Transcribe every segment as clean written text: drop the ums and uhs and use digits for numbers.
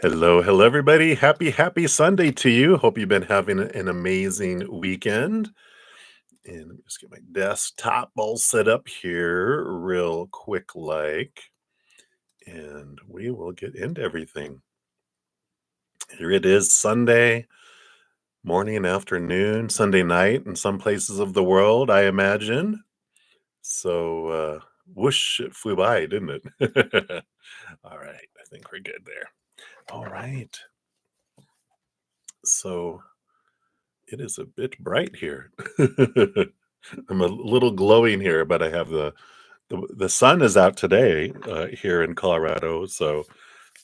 Hello, hello, everybody. Happy Sunday to you. Hope you've been having an amazing weekend. And let me just get my desktop all set up here, real quick, and we will get into everything. Here it is, Sunday morning and afternoon, Sunday night in some places of the world, I imagine. So, whoosh, it flew by, didn't it? All right, I think we're good there. All right. So, it is a bit bright here. I'm a little glowing here, but I have the sun is out today here in Colorado, so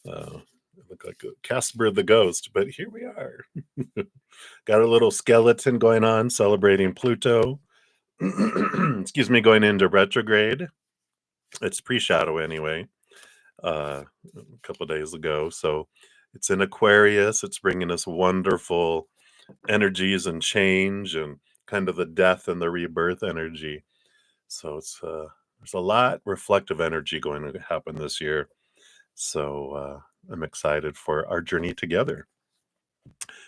I look like a Casper the Ghost. But here we are. Got a little skeleton going on, celebrating Pluto. Excuse me, going into retrograde. It's pre-shadow anyway. A couple days ago, so it's in Aquarius. It's bringing us wonderful energies and change and kind of the death and the rebirth energy. So it's there's a lot reflective energy going to happen this year. So I'm excited for our journey together.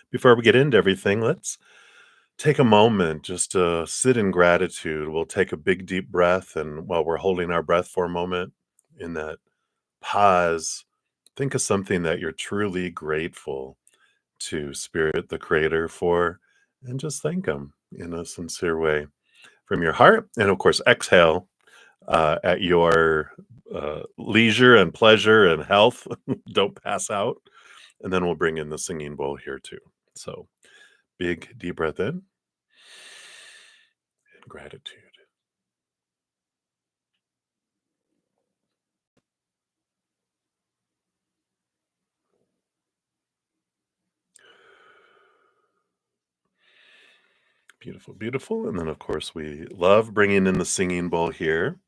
Before we get into everything, let's take a moment just to sit in gratitude. We'll take a big deep breath, and while we're holding our breath for a moment, in that pause, think of something that you're truly grateful to Spirit, the Creator, for, and just thank Him in a sincere way from your heart. And of course, exhale at your leisure and pleasure and health. Don't pass out. And then we'll bring in the singing bowl here too. So, big deep breath in and gratitude. Beautiful, beautiful. And then, of course, we love bringing in the singing bowl here.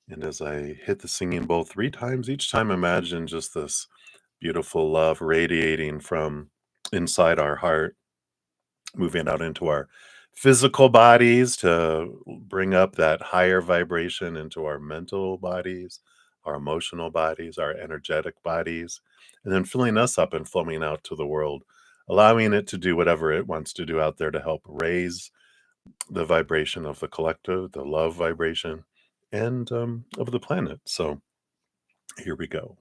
And as I hit the singing bowl 3 times, each time imagine just this beautiful love radiating from inside our heart, moving out into our physical bodies to bring up that higher vibration into our mental bodies, our emotional bodies, our energetic bodies, and then filling us up and flowing out to the world, allowing it to do whatever it wants to do out there to help raise the vibration of the collective, the love vibration, and of the planet. So here we go.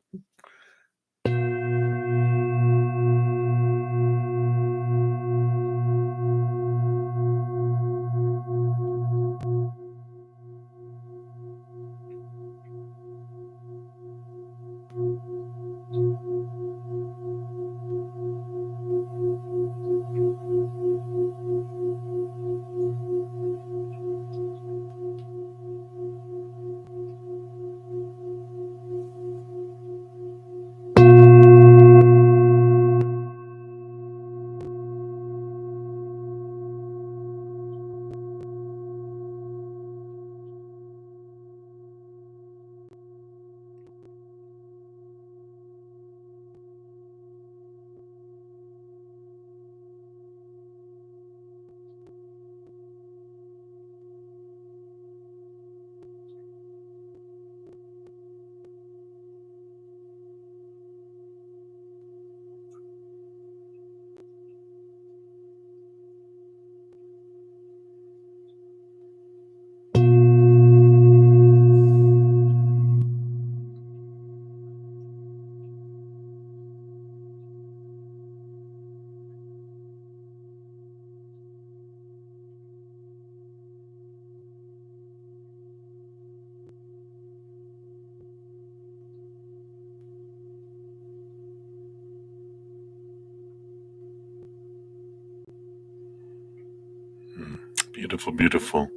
Beautiful, beautiful.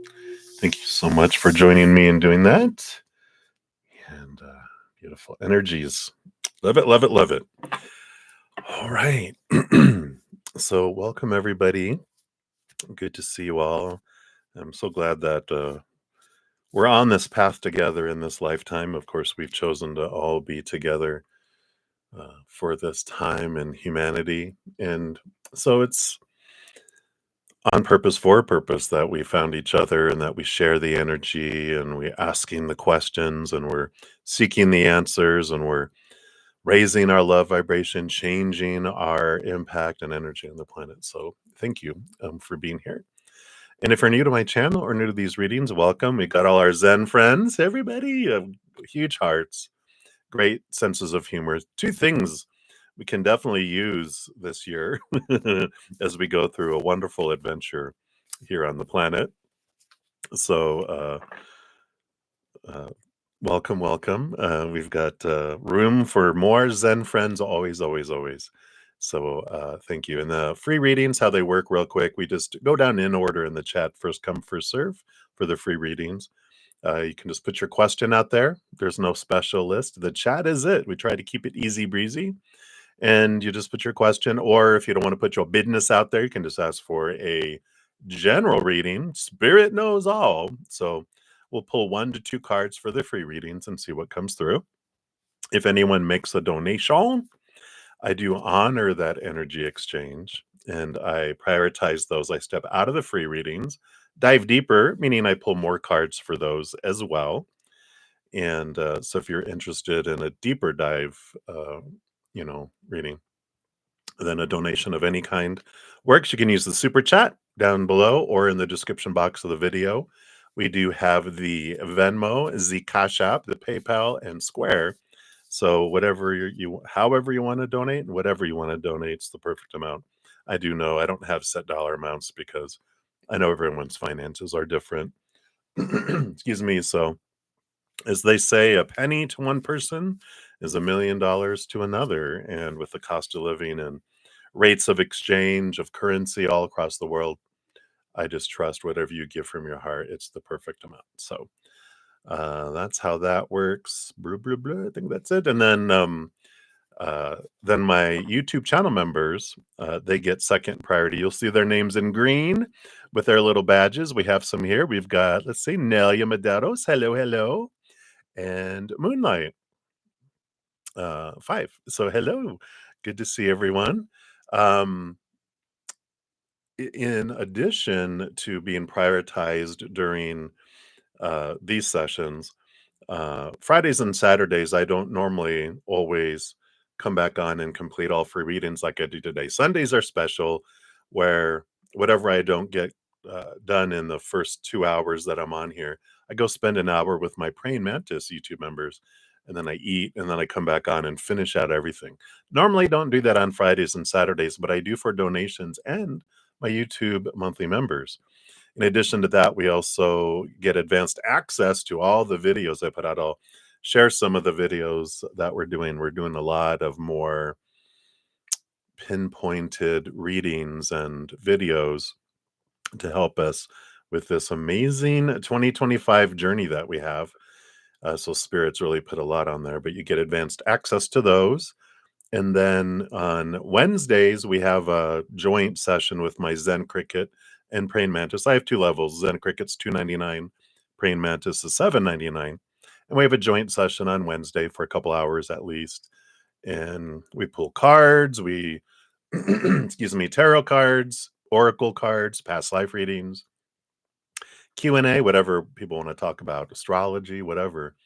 Thank you so much for joining me in doing that. And beautiful energies. Love it, love it, love it. All right. So, welcome everybody. Good to see you all. I'm so glad that we're on this path together in this lifetime. Of course, we've chosen to all be together for this time in humanity. And so it's on purpose for a purpose that we found each other and that we share the energy and we're asking the questions and we're seeking the answers and we're raising our love vibration, changing our impact and energy on the planet. So thank you for being here. And if you're new to my channel or new to these readings, welcome. We got all our Zen friends, everybody, huge hearts, great senses of humor. Two things we can definitely use this year as we go through a wonderful adventure here on the planet. So, uh, welcome, welcome. We've got room for more Zen friends, always, always, always. So, thank you. And the free readings, how they work, real quick. We just go down in order in the chat, first come, first serve for the free readings. You can just put your question out there. There's no special list. The chat is it. We try to keep it easy breezy. And you just put your question, or if you don't want to put your business out there, you can just ask for a general reading. Spirit knows all. So we'll pull 1 to 2 cards for the free readings and see what comes through. If anyone makes a donation, I do honor that energy exchange and I prioritize those. I step out of the free readings, dive deeper, meaning I pull more cards for those as well. And so if you're interested in a deeper dive, reading, then a donation of any kind works. You can use the super chat down below or in the description box of the video. We do have the Venmo, the CashApp, the PayPal, and Square. So whatever however you want to donate and whatever you want to donate, it's the perfect amount. I do know I don't have set dollar amounts because I know everyone's finances are different. Excuse me. So as they say, a penny to one person is $1,000,000 to another. And with the cost of living and rates of exchange of currency all across the world, I just trust whatever you give from your heart, it's the perfect amount. So that's how that works. Blah, blah, blah. I think that's it. And then my YouTube channel members, they get second priority. You'll see their names in green with their little badges. We have some here. We've got, let's see, Nelia Maderos. Hello, hello. And Moonlight, 5. So hello. Good to see everyone. Um, in addition to being prioritized during these sessions, Fridays and Saturdays, I don't normally always come back on and complete all free readings like I do today. Sundays are special, where whatever I don't get done in the first 2 hours that I'm on here, I go spend an hour with my Praying Mantis YouTube members, and then I eat, and then I come back on and finish out everything. Normally, don't do that on Fridays and Saturdays, but I do for donations and my YouTube monthly members. In addition to that, we also get advanced access to all the videos I put out. I'll share some of the videos that we're doing. We're doing a lot of more pinpointed readings and videos to help us with this amazing 2025 journey that we have. So spirits really put a lot on there, but you get advanced access to those. And then on Wednesdays, we have a joint session with my Zen Cricket and Praying Mantis. I have 2 levels. Zen Cricket's $2.99, Praying Mantis is $7.99. And we have a joint session on Wednesday for a couple hours at least. And we pull cards, we, excuse me, tarot cards, oracle cards, past life readings, Q&A, whatever people want to talk about, astrology, whatever.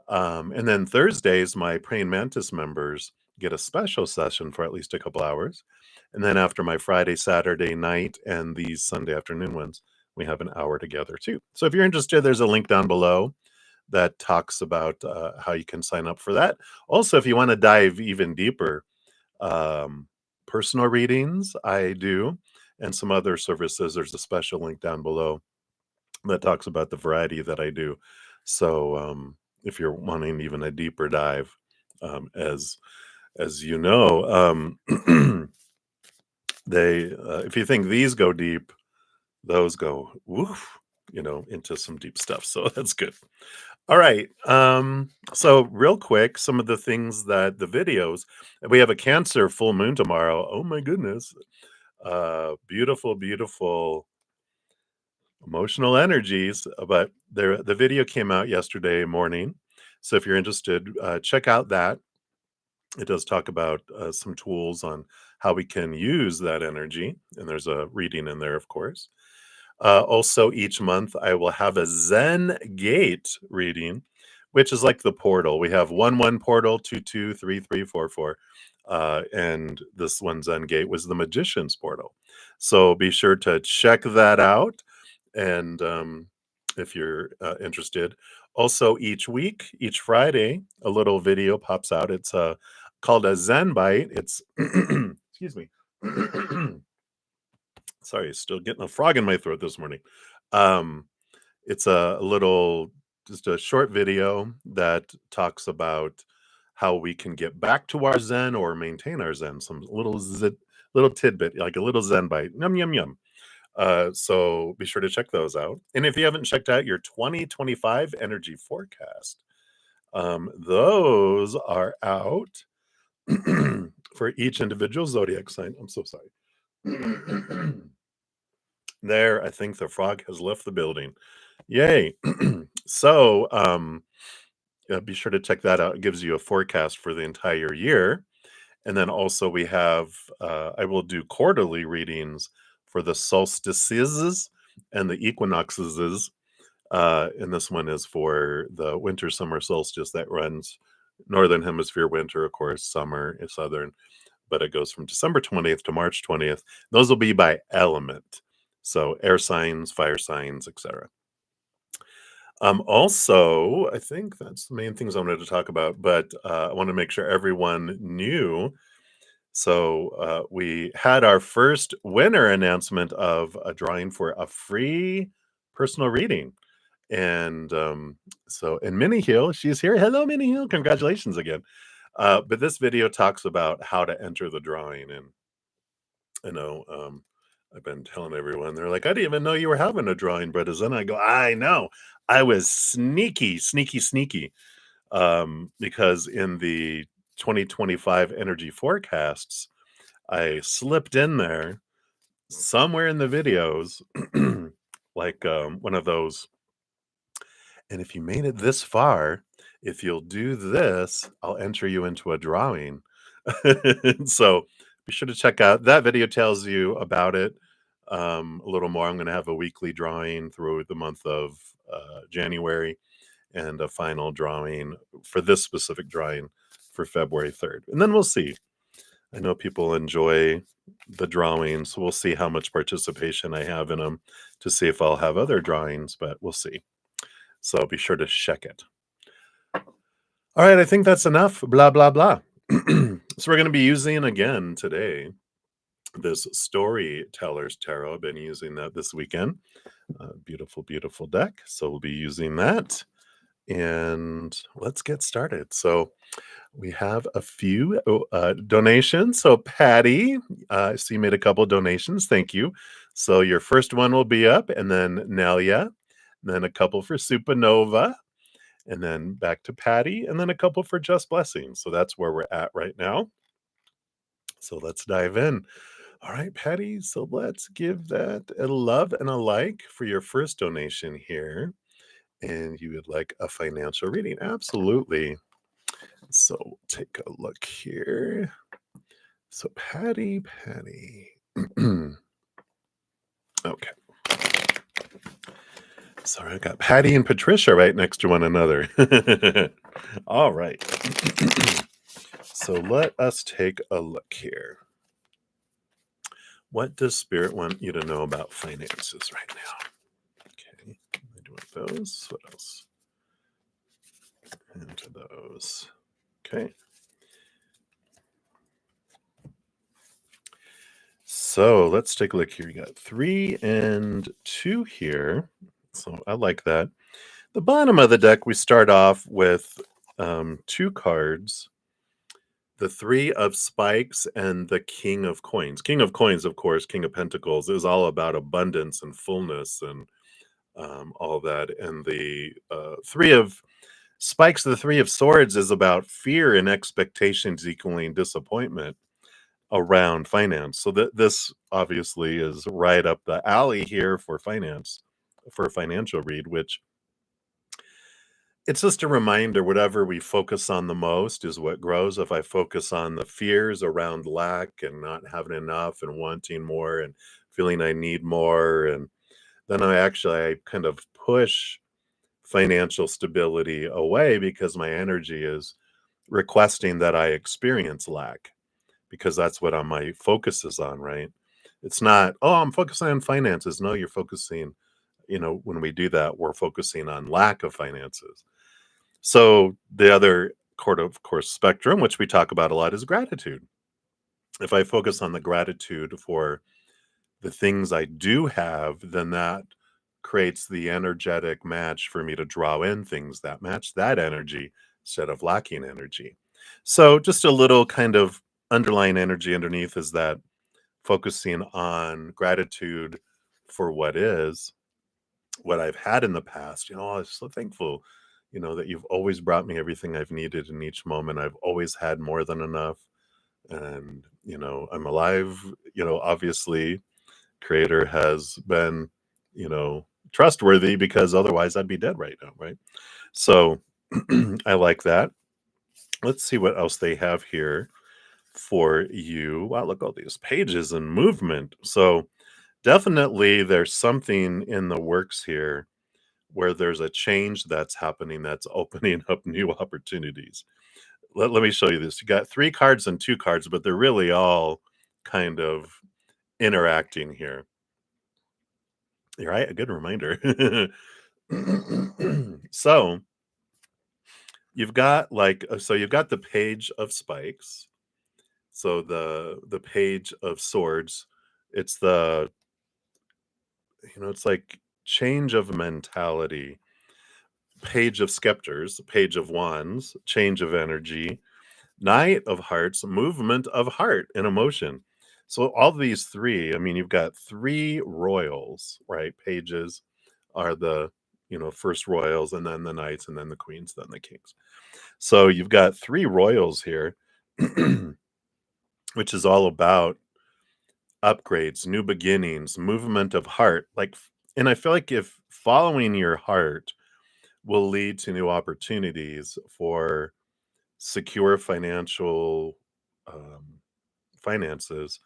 And then Thursdays, my Praying Mantis members get a special session for at least a couple hours. And then after my Friday, Saturday night, and these Sunday afternoon ones, we have an hour together too. So if you're interested, there's a link down below that talks about how you can sign up for that. Also, if you want to dive even deeper, personal readings, I do, and some other services, there's a special link down below that talks about the variety that I do. So if you're wanting even a deeper dive, as you know, they if you think these go deep, those go woof, into some deep stuff. So that's good. All right. So real quick, some of the things that the videos, we have a Cancer full moon tomorrow. Oh my goodness. Beautiful, beautiful emotional energies, but the video came out yesterday morning. So if you're interested, check out that. It does talk about some tools on how we can use that energy, and there's a reading in there, of course. Also, each month I will have a Zen Gate reading, which is like the portal. We have 1-1 portal, 2-2, 3-3, 4-4. And this one Zen Gate was the Magician's portal. So be sure to check that out. And if you're interested, also each week, each Friday, a little video pops out. It's called a Zen Bite. It's excuse me. Sorry, still getting a frog in my throat this morning. Um, it's a little, just a short video that talks about how we can get back to our Zen or maintain our Zen. Some little tidbit, like a little Zen bite. Yum yum yum. So be sure to check those out. And if you haven't checked out your 2025 energy forecast, those are out for each individual zodiac sign. I'm so sorry. There, I think the frog has left the building. Yay. So, yeah, be sure to check that out. It gives you a forecast for the entire year. And then also we have, I will do quarterly readings for the solstices and the equinoxes. And this one is for the winter summer solstice that runs northern hemisphere winter, of course, summer is southern, but it goes from December 20th to March 20th. Those will be by element. So air signs, fire signs, etc. Also, I think that's the main things I wanted to talk about, but I want to make sure everyone knew. So we had our first winner announcement of a drawing for a free personal reading. And and Minnie Hill, she's here. Hello, Minnie Hill. Congratulations again. But this video talks about how to enter the drawing. And I know I've been telling everyone, they're like, I didn't even know you were having a drawing, brudda-zen. I go, I know. I was sneaky, sneaky, sneaky. Because in the 2025 energy forecasts, I slipped in there somewhere in the videos, like one of those. And if you made it this far, if you'll do this, I'll enter you into a drawing. So be sure to check out that video, tells you about it a little more. I'm going to have a weekly drawing through the month of January and a final drawing for this specific drawing for February 3rd. And then we'll see. I know people enjoy the drawings, so we'll see how much participation I have in them to see if I'll have other drawings, but we'll see. So be sure to check it. All right, I think that's enough. Blah, blah, blah. So we're going to be using again today this Storyteller's Tarot. I've been using that this weekend. Beautiful, beautiful deck. So we'll be using that. And let's get started. So we have a few donations. So Patty, I see you made a couple donations. Thank you. So your first one will be up, and then Nelia, then a couple for Supernova, and then back to Patty, and then a couple for Just Blessings. So that's where we're at right now. So let's dive in. All right, Patty. So let's give that a love and a like for your first donation here. And you would like a financial reading? Absolutely. So take a look here. So Patty. Okay. Sorry, I got Patty and Patricia right next to one another. All right. So let us take a look here. What does Spirit want you to know about finances right now? Okay, I do want those. What else? Into those. Okay. So let's take a look here. You got 3 and 2 here. So I like that. The bottom of the deck, we start off with 2 cards. The 3 of Spikes and the King of Coins. King of Coins, of course, King of Pentacles, is all about abundance and fullness and all that. And the 3 of Spikes, the 3 of Swords, is about fear and expectations equaling disappointment around finance. So this obviously is right up the alley here for finance, for a financial read, which it's just a reminder, whatever we focus on the most is what grows. If I focus on the fears around lack and not having enough and wanting more and feeling I need more, and then I kind of push financial stability away because my energy is requesting that I experience lack because that's what my focus is on, right? It's not, oh, I'm focusing on finances. No, you're focusing, when we do that, we're focusing on lack of finances. So the other of course, spectrum, which we talk about a lot, is gratitude. If I focus on the gratitude for the things I do have, then that creates the energetic match for me to draw in things that match that energy instead of lacking energy. So just a little kind of underlying energy underneath is that focusing on gratitude for what is, what I've had in the past. I'm so thankful, that you've always brought me everything I've needed in each moment. I've always had more than enough. And, I'm alive. Obviously, Creator has been, trustworthy because otherwise I'd be dead right now, right? So I like that. Let's see what else they have here for you. Wow, look at all these pages and movement. So definitely there's something in the works here where there's a change that's happening that's opening up new opportunities. Let me show you this. You got 3 cards and 2 cards, but they're really all kind of interacting here. You're right, a good reminder. So, you've got the page of spikes. So the page of swords, it's it's like change of mentality. Page of scepters, page of wands, change of energy, Knight of Hearts, movement of heart and emotion. So all these 3, I mean, you've got 3 royals, right? Pages are the, first royals, and then the knights, and then the queens, then the kings. So you've got 3 royals here, which is all about upgrades, new beginnings, movement of heart. And I feel like if following your heart will lead to new opportunities for secure financial um, finances,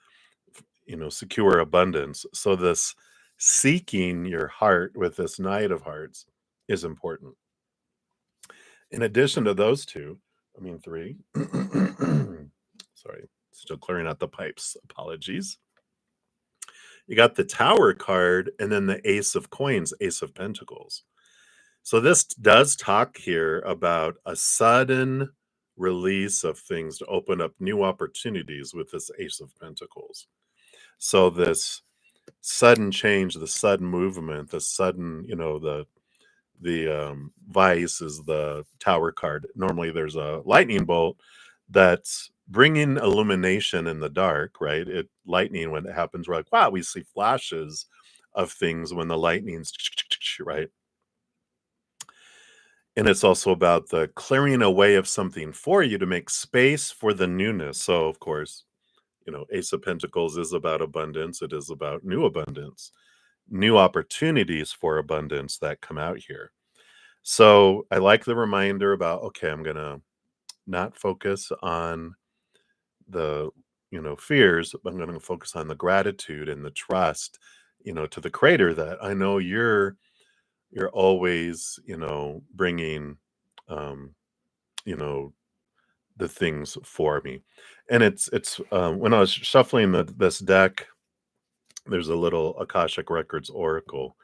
secure abundance. So this seeking your heart with this Knight of Hearts is important. In addition to those 2, I mean 3. Sorry, still clearing out the pipes. Apologies. You got the Tower card and then the Ace of Coins, Ace of Pentacles. So this does talk here about a sudden release of things to open up new opportunities with this Ace of Pentacles. So this sudden change, the sudden movement, the sudden, the vice is the Tower card. Normally there's a lightning bolt that's bringing illumination in the dark, right? Lightning, when it happens, we're like, wow, we see flashes of things when the lightning's right. And it's also about the clearing away of something for you to make space for the newness. So of course, Ace of Pentacles is about abundance. It is about new abundance, new opportunities for abundance that come out here. So I like the reminder about, okay, I'm going to not focus on the, fears, but I'm going to focus on the gratitude and the trust, to the Creator that I know you're always, bringing, um, you know, the things for me. And it's when I was shuffling this deck, there's a little Akashic Records Oracle.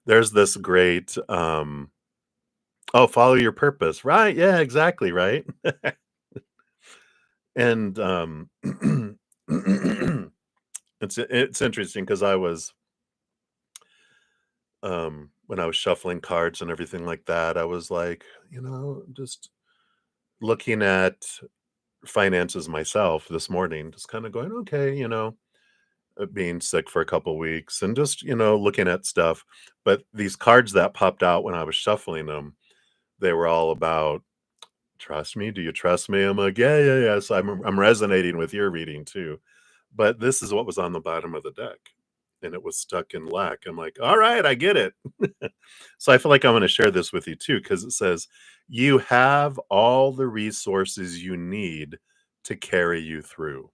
There's this great, oh, follow your purpose. Right. Yeah, exactly. Right. And it's interesting because when I was shuffling cards and everything like that, I was like, just looking at finances myself this morning, just kind of going, okay, being sick for a couple weeks and just, looking at stuff. But these cards that popped out when I was shuffling them, they were all about trust me. Do you trust me? I'm like, yeah, yeah, yeah. So I'm resonating with your reading too. But this is what was on the bottom of the deck. And it was stuck in lack. I'm like, all right, I get it. So I feel like I'm going to share this with you too, because it says, you have all the resources you need to carry you through,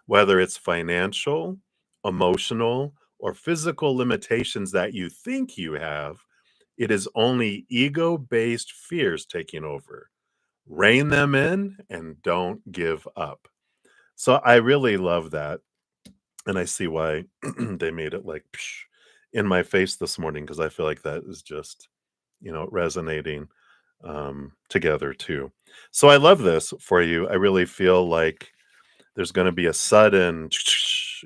whether it's financial, emotional, or physical limitations that you think you have. It is only ego-based fears taking over. Rein them in and don't give up. So I really love that, and I see why they made it like psh, in my face this morning because I feel like that is just, resonating together too. So I love this for you. I really feel like there's going to be a sudden,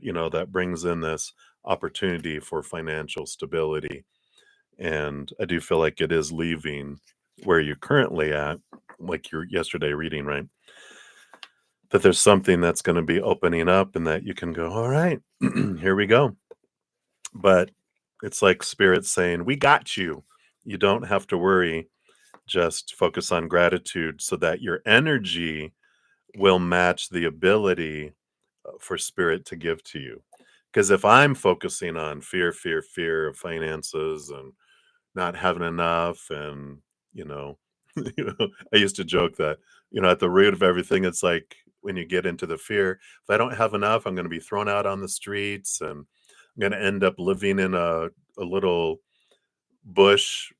that brings in this opportunity for financial stability. And I do feel like it is leaving where you're currently at, like your yesterday reading, right? That there's something that's going to be opening up and that you can go, all right, here we go. But it's like spirit saying, we got you. You don't have to worry. Just focus on gratitude so that your energy will match the ability for spirit to give to you. Because if I'm focusing on fear of finances and not having enough, and you know, I used to joke that at the root of everything, it's like when you get into the fear, if I don't have enough, I'm going to be thrown out on the streets, and I'm going to end up living in a little bush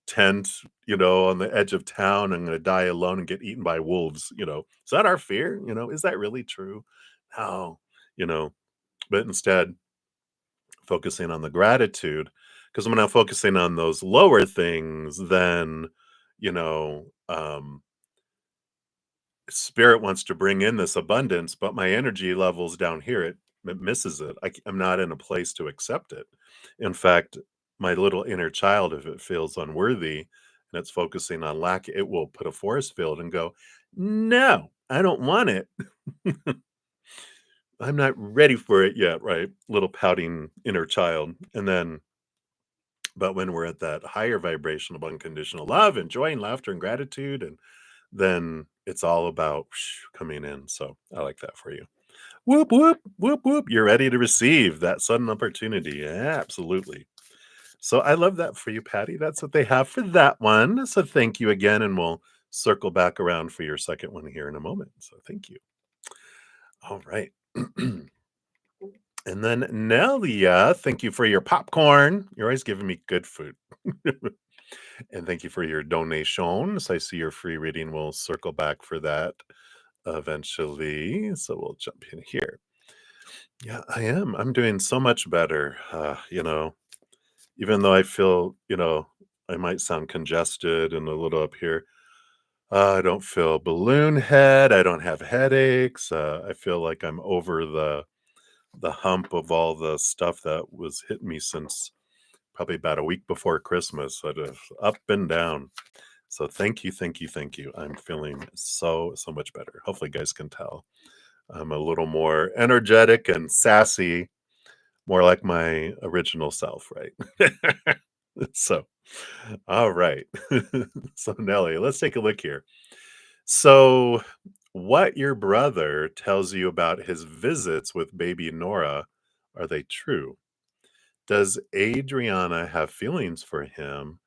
tent, on the edge of town. I'm going to die alone and get eaten by wolves. Is that our fear? Is that really true? No, you know, but instead focusing on the gratitude, because when I'm focusing on those lower things, then, you know, um, spirit wants to bring in this abundance, but my energy levels down here, it misses it. I'm not in a place to accept it. In fact, my little inner child, if it feels unworthy and it's focusing on lack, it will put a force field and go, no, I don't want it. I'm not ready for it yet, right? Little pouting inner child. And then, but when we're at that higher vibration of unconditional love and joy and laughter and gratitude, and then it's all about coming in. So I like that for you. Whoop, whoop, whoop, whoop. You're ready to receive that sudden opportunity. Yeah, absolutely. So I love that for you, Patty. That's what they have for that one. So thank you again. And we'll circle back around for your second one here in a moment. So thank you. All right. And then Nelia, thank you for your popcorn. You're always giving me good food. And thank you for your donations. I see your free reading. We'll circle back for that eventually. So we'll jump in here. Yeah, I am. I'm doing so much better. Even though I feel, I might sound congested and a little up here. I don't feel balloon head. I don't have headaches. I feel like I'm over the hump of all the stuff that was hitting me since probably about a week before Christmas. I just up and down. So thank you, thank you, thank you. I'm feeling so much better. Hopefully, you guys can tell. I'm a little more energetic and sassy, more like my original self, right? So, all right. So, Nelly, let's take a look here. So, what your brother tells you about his visits with baby Nora, are they true? Does Adriana have feelings for him?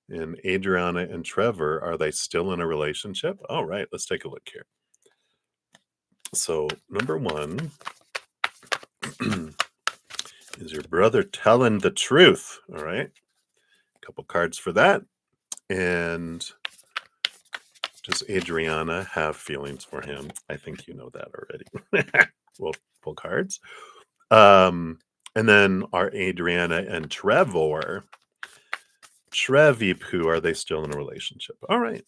And Adriana and Trevor, are they still in a relationship? All right, let's take a look here. So, number one, is your brother telling the truth? All right, a couple cards for that. And does Adriana have feelings for him? I think you know that already. We'll pull cards. And then are Adriana and Trevor, Trevi Poo, are they still in a relationship? All right.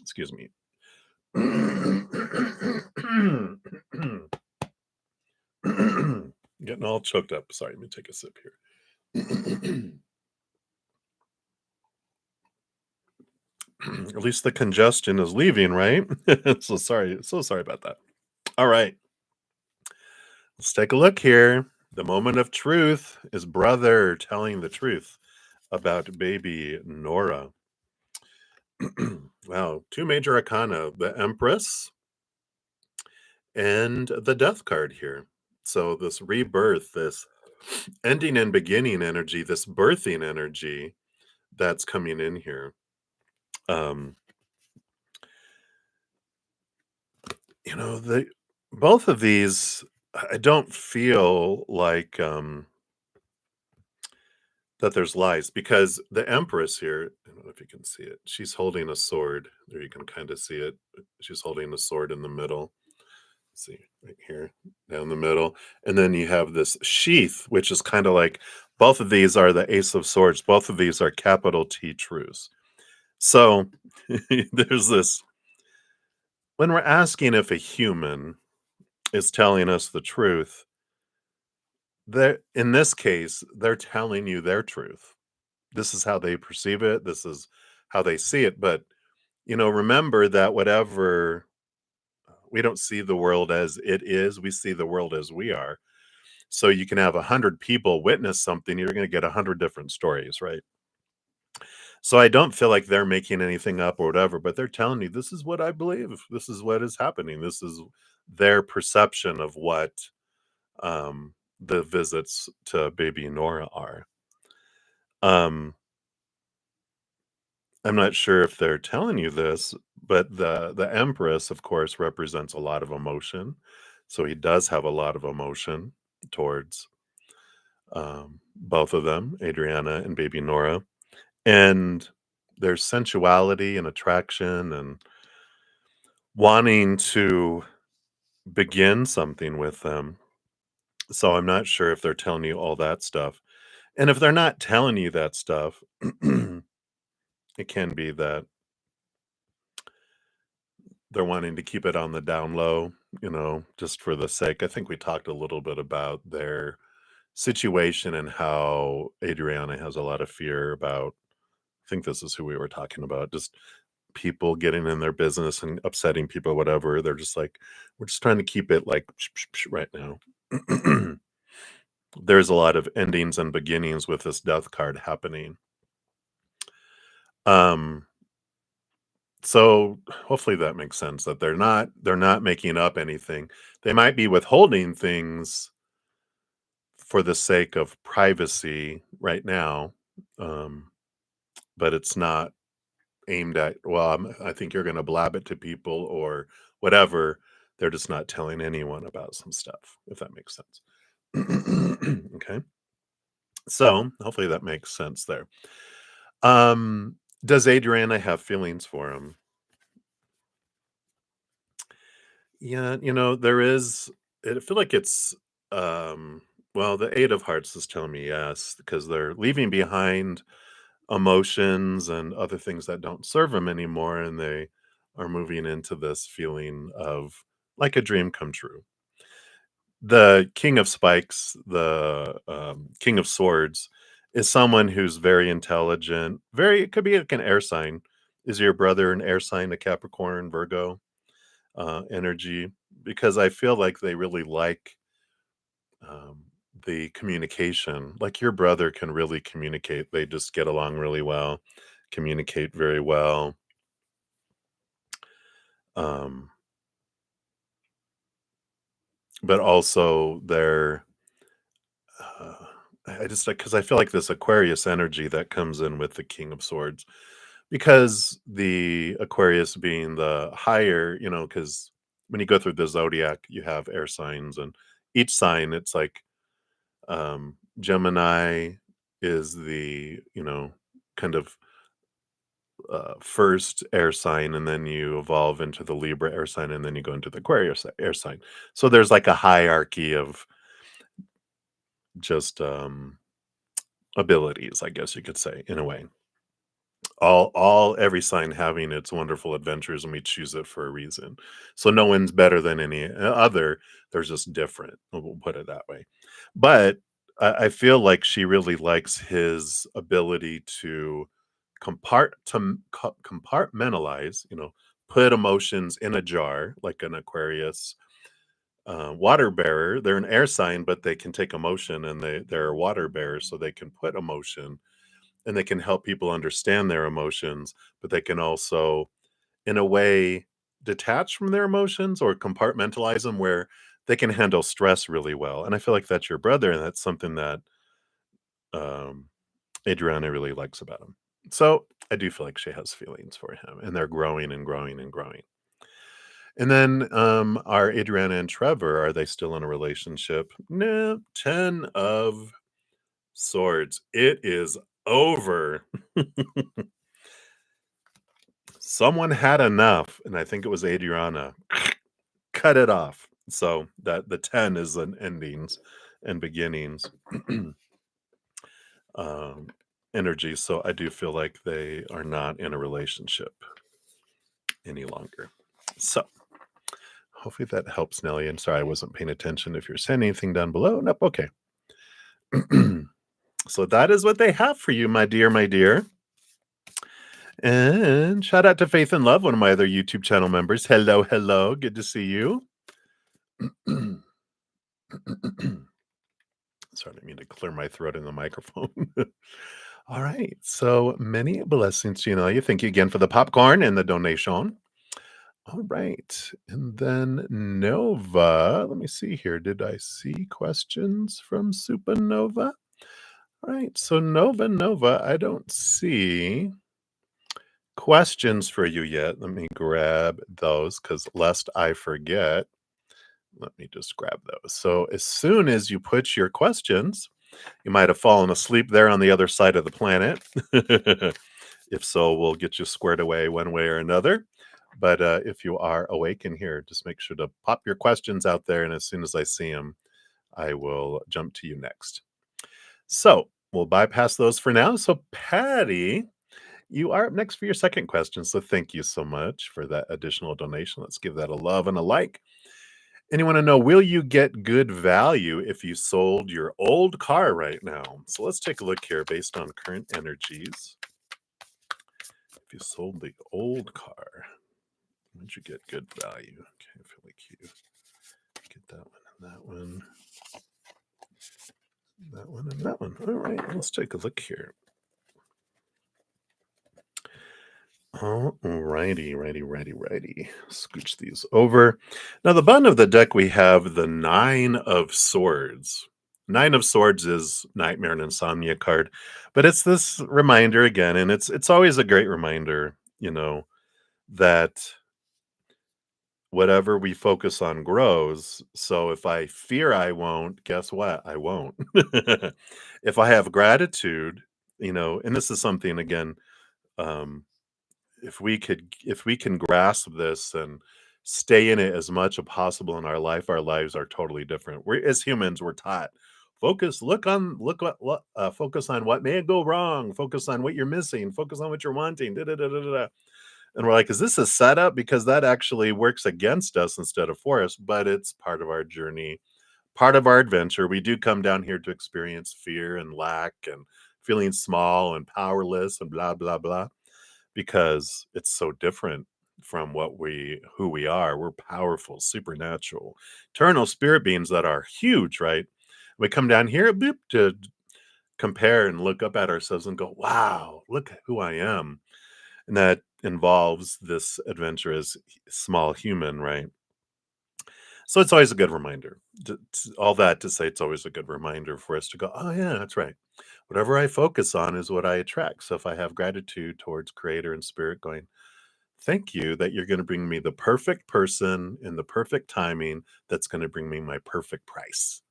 Excuse me. Getting all choked up. Sorry, let me take a sip here. At least the congestion is leaving, right? So sorry about that. All right. Let's take a look here. The moment of truth is brother telling the truth about baby Nora. Wow, two major arcana, the Empress and the Death card here. So this rebirth, this ending and beginning energy, this birthing energy that's coming in here. Um, the both of these, I don't feel like that there's lies because the Empress here, I don't know if you can see it. She's holding a sword. There you can kind of see it. She's holding a sword in the middle. See right here down the middle. And then you have this sheath, which is kind of like both of these are the Ace of Swords. Both of these are capital T truths. So there's this when we're asking if a human is telling us the truth, in this case, they're telling you their truth. This is how they perceive it. This is how they see it. But, remember that whatever we don't see the world as it is, we see the world as we are. So you can have 100 people witness something, you're going to get 100 different stories, right? So I don't feel like they're making anything up or whatever, but they're telling you this is what I believe. This is what is happening. This is their perception of what the visits to baby Nora are. Um, I'm not sure if they're telling you this, but the Empress, of course, represents a lot of emotion. So he does have a lot of emotion towards both of them, Adriana and baby Nora. And there's sensuality and attraction and wanting to begin something with them. So I'm not sure if they're telling you all that stuff. And if they're not telling you that stuff, it can be that they're wanting to keep it on the down low, just for the sake. I think we talked a little bit about their situation and how Adriana has a lot of fear about, I think this is who we were talking about, just people getting in their business and upsetting people, whatever. They're just like, we're just trying to keep it like right now. There's a lot of endings and beginnings with this death card happening. Um, so hopefully that makes sense that they're not making up anything. They might be withholding things for the sake of privacy right now. Um, but it's not aimed at, well, I think you're going to blab it to people or whatever. They're just not telling anyone about some stuff, if that makes sense. Okay. So hopefully that makes sense there. Does Adriana have feelings for him? Yeah, there is, I feel like it's, well, the Eight of Hearts is telling me yes, because they're leaving behind emotions and other things that don't serve them anymore. And they are moving into this feeling of like a dream come true. The King of Spikes, the King of Swords, is someone who's very intelligent. It could be like an air sign. Is your brother an air sign, a Capricorn, Virgo energy? Because I feel like they really like um, the communication. Like your brother can really communicate. They just get along really well, communicate very well. Um, but also they're uh, I just like because I feel like this Aquarius energy that comes in with the King of Swords, because the Aquarius being the higher, because when you go through the zodiac, you have air signs, and each sign, it's like Gemini is the, kind of first air sign, and then you evolve into the Libra air sign, and then you go into the Aquarius air sign. So there's like a hierarchy of just abilities, I guess you could say, in a way. Every sign having its wonderful adventures, and we choose it for a reason. So no one's better than any other. They're just different. We'll put it that way. But I feel like she really likes his ability to compartmentalize, put emotions in a jar, like an Aquarius water bearer. They're an air sign, but they can take emotion, and they're water bearers, so they can put emotion and they can help people understand their emotions, but they can also, in a way, detach from their emotions or compartmentalize them where they can handle stress really well. And I feel like that's your brother, and that's something that um, Adriana really likes about him. So I do feel like she has feelings for him, and they're growing and growing and growing. And then are Adriana and Trevor, are they still in a relationship? No, 10 of Swords. It is over. Someone had enough, and I think it was Adriana. Cut it off. So that the 10 is an endings and beginnings um, energy. So I do feel like they are not in a relationship any longer. So hopefully that helps, Nelly. And sorry, I wasn't paying attention. If you're sending anything down below, nope. Okay. So that is what they have for you, my dear, my dear. And shout out to Faith and Love, one of my other YouTube channel members. Hello, hello. Good to see you. Sorry, I didn't mean to clear my throat in the microphone. All right. So many blessings to you, Nelia. Thank you again for the popcorn and the donation. All right. And then Nova. Let me see here. Did I see questions from Supernova? All right. So Nova, I don't see questions for you yet. Let me grab those because lest I forget. Let me just grab those. So as soon as you put your questions, you might have fallen asleep there on the other side of the planet. If so, we'll get you squared away one way or another. But if you are awake in here, just make sure to pop your questions out there. And as soon as I see them, I will jump to you next. So we'll bypass those for now. So Patty, you are up next for your second question. So thank you so much for that additional donation. Let's give that a love and a like. And you want to know, will you get good value if you sold your old car right now? So let's take a look here based on current energies. If you sold the old car, would you get good value? Okay, I feel like you get that one and that one. That one and that one. All right, let's take a look here. All righty. Scooch these over. Now, the bottom of the deck, we have the 9 of Swords. 9 of Swords is Nightmare and Insomnia card, but it's this reminder again, and it's always a great reminder, that whatever we focus on grows. So if I fear I won't, guess what? I won't. If I have gratitude, and this is something again, um, if we can grasp this and stay in it as much as possible in our life, our lives are totally different. We're as humans, we're taught focus on what may go wrong, focus on what you're missing, focus on what you're wanting. Da, da, da, da, da, da. And we're like, is this a setup? Because that actually works against us instead of for us, but it's part of our journey, part of our adventure. We do come down here to experience fear and lack and feeling small and powerless and blah, blah, blah, because it's so different from who we are. We're powerful, supernatural, eternal spirit beings that are huge, right? We come down here boop, to compare and look up at ourselves and go, wow, look who I am. And that involves this adventure as small human, right? So it's always a good reminder. All that to say, it's always a good reminder for us to go, oh, yeah, that's right. Whatever I focus on is what I attract. So if I have gratitude towards Creator and Spirit going, thank you that you're going to bring me the perfect person in the perfect timing that's going to bring me my perfect price,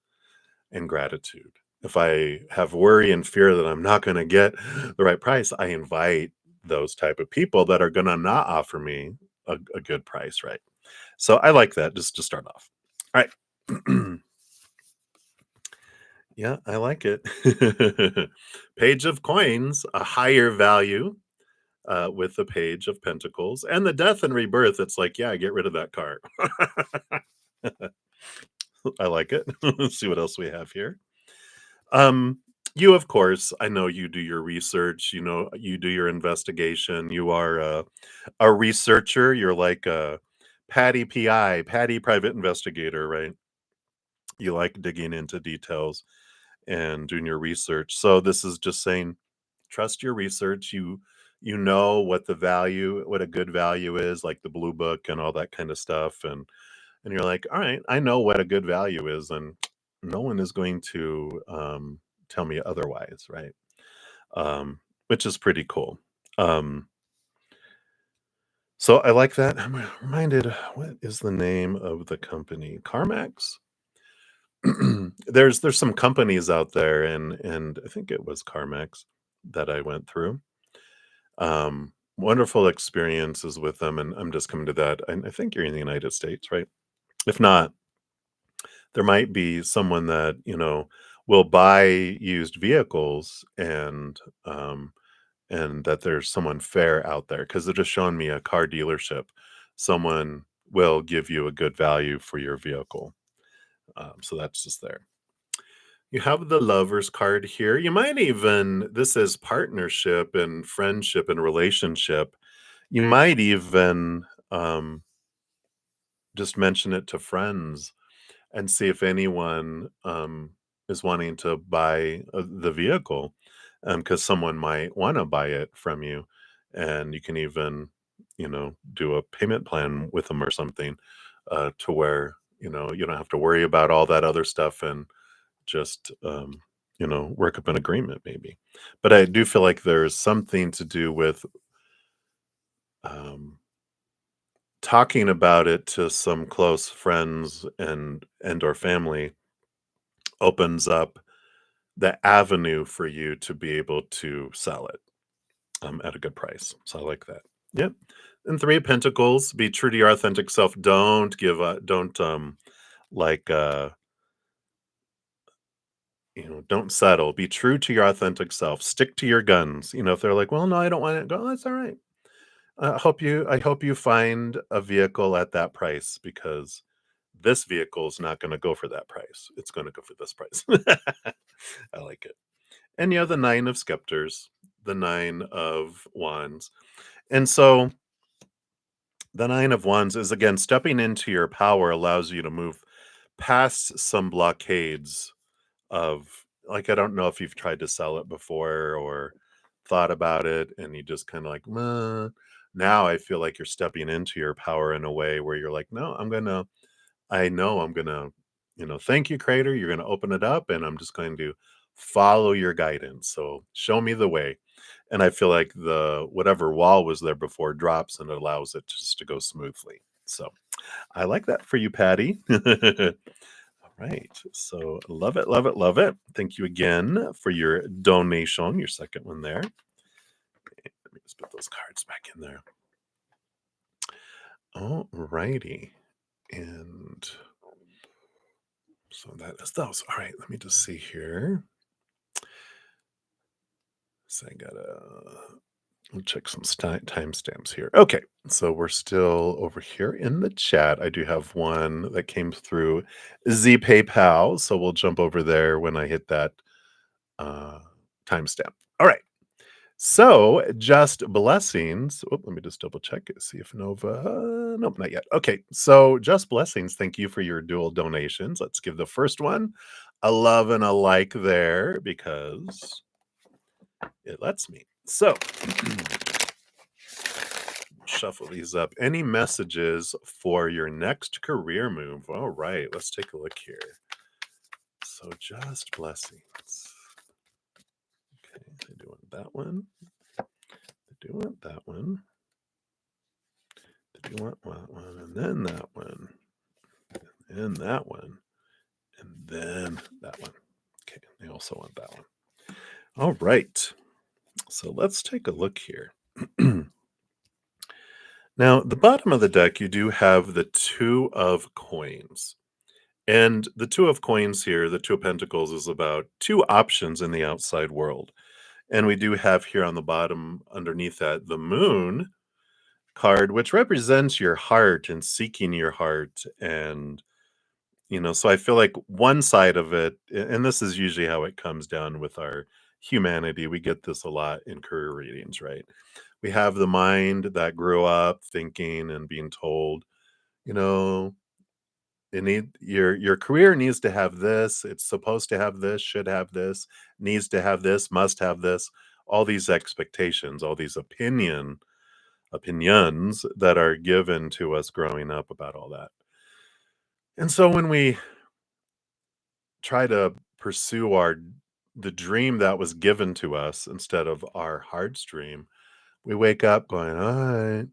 and gratitude. If I have worry and fear that I'm not going to get the right price, I invite those type of people that are going to not offer me a good price, right? So I like that just to start off. All right. Yeah, I like it. Page of Coins, a higher value with the Page of Pentacles and the Death and Rebirth. It's like, yeah, get rid of that card. I like it. Let's see what else we have here. You, of course, I know you do your research, you do your investigation. You are a researcher. You're like a Patty PI, Patty Private Investigator, right? You like digging into details and doing your research. So this is just saying, trust your research. You know what a good value is, like the blue book and all that kind of stuff. And you're like, all right, I know what a good value is, and no one is going to tell me otherwise, right? Which is pretty cool. So I like that. I'm reminded, what is the name of the company? CarMax? there's some companies out there, and I think it was CarMax that I went through. Wonderful experiences with them, and I'm just coming to that. I think you're in the United States, right? If not, there might be someone that, will buy used vehicles, and that there's someone fair out there, because 'cause they're just showing me a car dealership. Someone will give you a good value for your vehicle. So that's just there. You have the Lovers card here. You might even this is partnership and friendship and relationship. You might even, just mention it to friends and see if anyone, is wanting to buy, the vehicle, because someone might wanna buy it from you, and you can even, do a payment plan with them or something, to where, you don't have to worry about all that other stuff, and just, work up an agreement maybe. But I do feel like there's something to do with, um, talking about it to some close friends and or family opens up the avenue for you to be able to sell it, at a good price. So I like that. Yep. And 3 of Pentacles, be true to your authentic self. Don't give up. Don't, like, don't settle. Be true to your authentic self. Stick to your guns. If they're like, well, no, I don't want it. Go, "Oh, that's all right. I hope you find a vehicle at that price, because this vehicle is not going to go for that price. It's going to go for this price." I like it. And you have the 9 of scepters, the 9 of wands. And so the 9 of wands is, again, stepping into your power allows you to move past some blockades of, like, I don't know if you've tried to sell it before or thought about it, and you just kind of like, "Meh." Now I feel like you're stepping into your power in a way where you're like, no, I know I'm gonna, thank you, Creator. You're gonna open it up, and I'm just going to follow your guidance. So show me the way. And I feel like the whatever wall was there before drops, and it allows it just to go smoothly. So I like that for you, Patty. All right. So love it, love it, love it. Thank you again for your donation, your second one there. Okay, let me just put those cards back in there. All righty. And so that is those. All right, let me just see here. So I gotta we'll check some timestamps here. Okay, so we're still over here in the chat. I do have one that came through Z PayPal, so we'll jump over there when I hit that uh, timestamp. All right. So, just blessings. Oh, let me just double check it, see if Nova. Nope, not yet. Okay, so just blessings. Thank you for your dual donations. Let's give the first one a love and a like there, because it lets me. So, shuffle these up. Any messages for your next career move? All right, let's take a look here. So, just blessings. Okay, I do want that one. I do want that one. I do want that one, and then that one, and that one, and then that one. Okay, I also want that one. All right, so let's take a look here. Now, the bottom of the deck, you do have the 2 of coins. And the 2 of coins here, the 2 of pentacles, is about 2 options in the outside world. And we do have here on the bottom, underneath that, the moon card, which represents your heart and seeking your heart. And, so I feel like one side of it, and this is usually how it comes down with our humanity. We get this a lot in career readings, right? We have the mind that grew up thinking and being told, you know, your career needs to have this, it's supposed to have this, should have this, needs to have this, must have this, all these expectations, all these opinions that are given to us growing up about all that. And so when we try to pursue the dream that was given to us instead of our heart's dream, we wake up going, all right,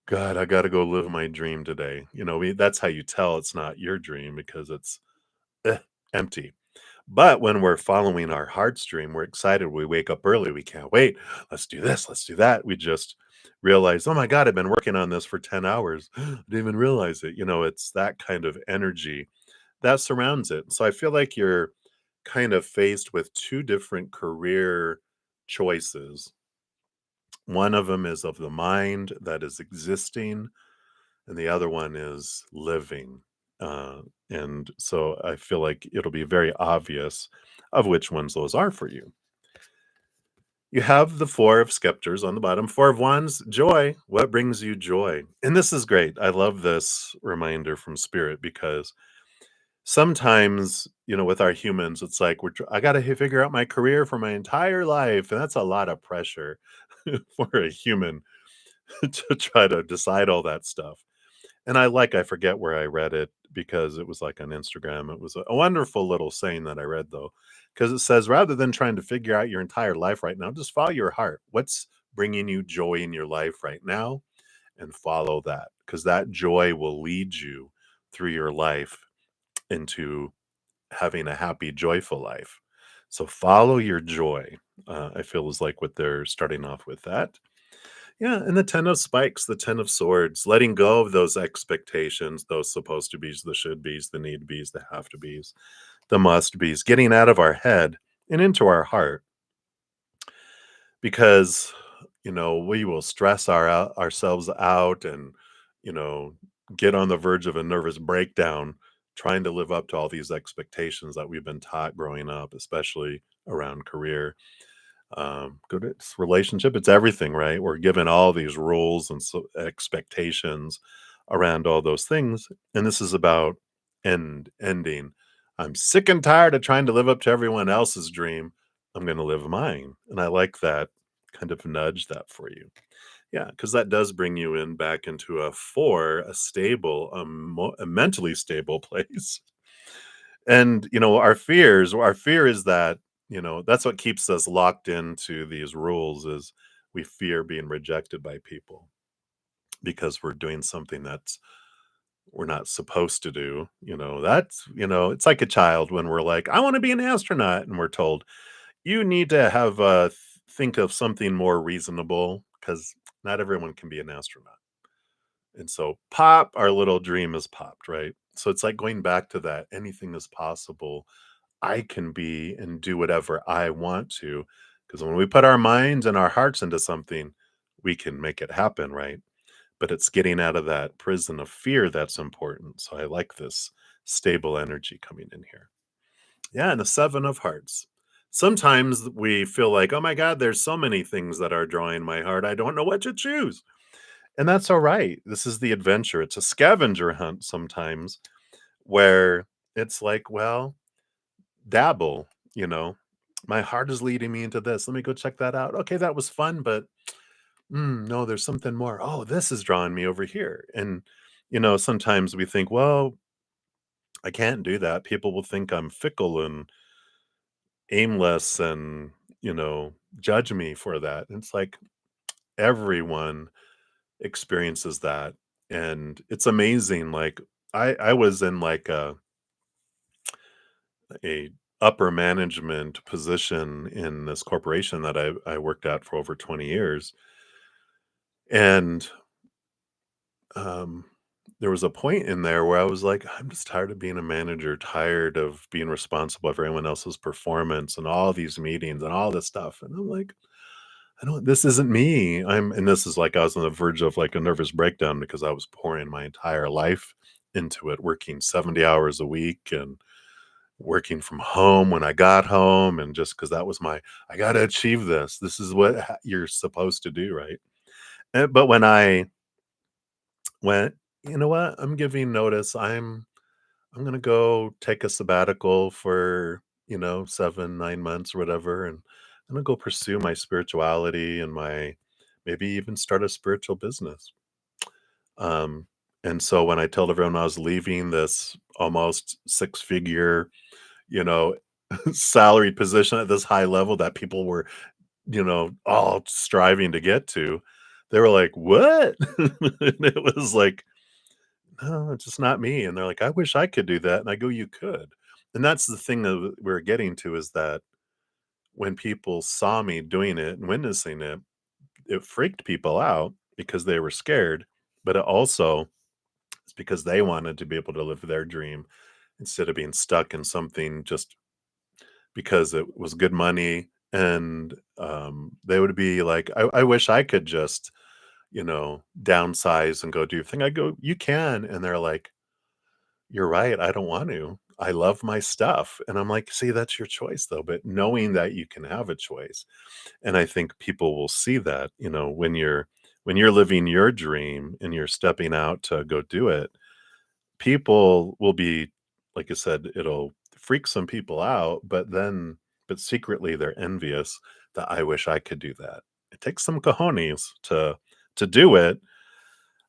God, I got to go live my dream today. That's how you tell it's not your dream, because it's, eh. empty. But when we're following our heartstream, we're excited. We wake up early. We can't wait. Let's do this. Let's do that. We just realize, oh my God, I've been working on this for 10 hours. I didn't even realize it. It's that kind of energy that surrounds it. So I feel like you're kind of faced with two different career choices. One of them is of the mind that is existing, and the other one is living. And so I feel like it'll be very obvious of which ones those are for you. You have the four of scepters on the bottom, four of wands, joy. What brings you joy? And this is great. I love this reminder from spirit because sometimes, with our humans, it's like I got to figure out my career for my entire life, and that's a lot of pressure for a human to try to decide all that stuff. And I forget where I read it because it was like on Instagram. It was a wonderful little saying that I read though, because it says rather than trying to figure out your entire life right now, just follow your heart. What's bringing you joy in your life right now, and follow that, because that joy will lead you through your life into having a happy, joyful life. So follow your joy. I feel is like what they're starting off with that. Yeah, and the 10 of spikes, the 10 of swords, letting go of those expectations, those supposed to be's, the should be's, the need be's, the have to be's, the must be's, getting out of our head and into our heart. Because, we will stress ourselves out and, you know, get on the verge of a nervous breakdown trying to live up to all these expectations that we've been taught growing up, especially around career, good it's relationship, it's everything, right? We're given all these rules and expectations around all those things, and this is about ending. I'm sick and tired of trying to live up to everyone else's dream. I'm going to live mine, and I like that kind of nudge that for you. Yeah, because that does bring you in back into a stable, a mentally stable place. And, our fear is that, that's what keeps us locked into these rules is we fear being rejected by people because we're doing something that's we're not supposed to do. It's like a child when we're like, I want to be an astronaut. And we're told, you need to have think of something more reasonable because not everyone can be an astronaut. And so pop, our little dream is popped, right? So it's like going back to that anything is possible. I can be and do whatever I want to. Because when we put our minds and our hearts into something, we can make it happen, right? But it's getting out of that prison of fear that's important. So I like this stable energy coming in here. Yeah, and the seven of hearts. Sometimes we feel like, oh my God, there's so many things that are drawing my heart. I don't know what to choose. And that's all right. This is the adventure. It's a scavenger hunt sometimes where it's like, well, dabble, you know. My heart is leading me into this. Let me go check that out. Okay, that was fun, but no, there's something more. Oh, this is drawing me over here. And, sometimes we think, well, I can't do that. People will think I'm fickle and aimless and, judge me for that. And it's like everyone experiences that. And it's amazing. Like, I was in like a upper management position in this corporation that I worked at for over 20 years. And um, there was a point in there where I was like, I'm just tired of being a manager, tired of being responsible for everyone else's performance and all these meetings and all this stuff. And I'm like, this isn't me. And this is like, I was on the verge of like a nervous breakdown because I was pouring my entire life into it, working 70 hours a week and working from home when I got home, and just because that was I got to achieve this. This is what you're supposed to do, right? But when I went, you know what? I'm giving notice. I'm gonna go take a sabbatical for 7, 9 months or whatever, and I'm gonna go pursue my spirituality and my maybe even start a spiritual business. Um, and so when I told everyone I was leaving this almost six figure, you know, salaried position at this high level that people were, all striving to get to. They were like, "What?" And it was like, "No, it's just not me." And they're like, "I wish I could do that." And I go, "You could." And that's the thing that we're getting to, is that when people saw me doing it and witnessing it, it freaked people out because they were scared, but it also is because they wanted to be able to live their dream instead of being stuck in something just because it was good money. And they would be like, I wish I could just, downsize and go do your thing. I go, you can. And they're like, you're right. I don't want to. I love my stuff. And I'm like, see, that's your choice though. But knowing that you can have a choice. And I think people will see that, when you're living your dream and you're stepping out to go do it, people will be, like I said, it'll freak some people out, but secretly they're envious that I wish I could do that. It takes some cojones to do it,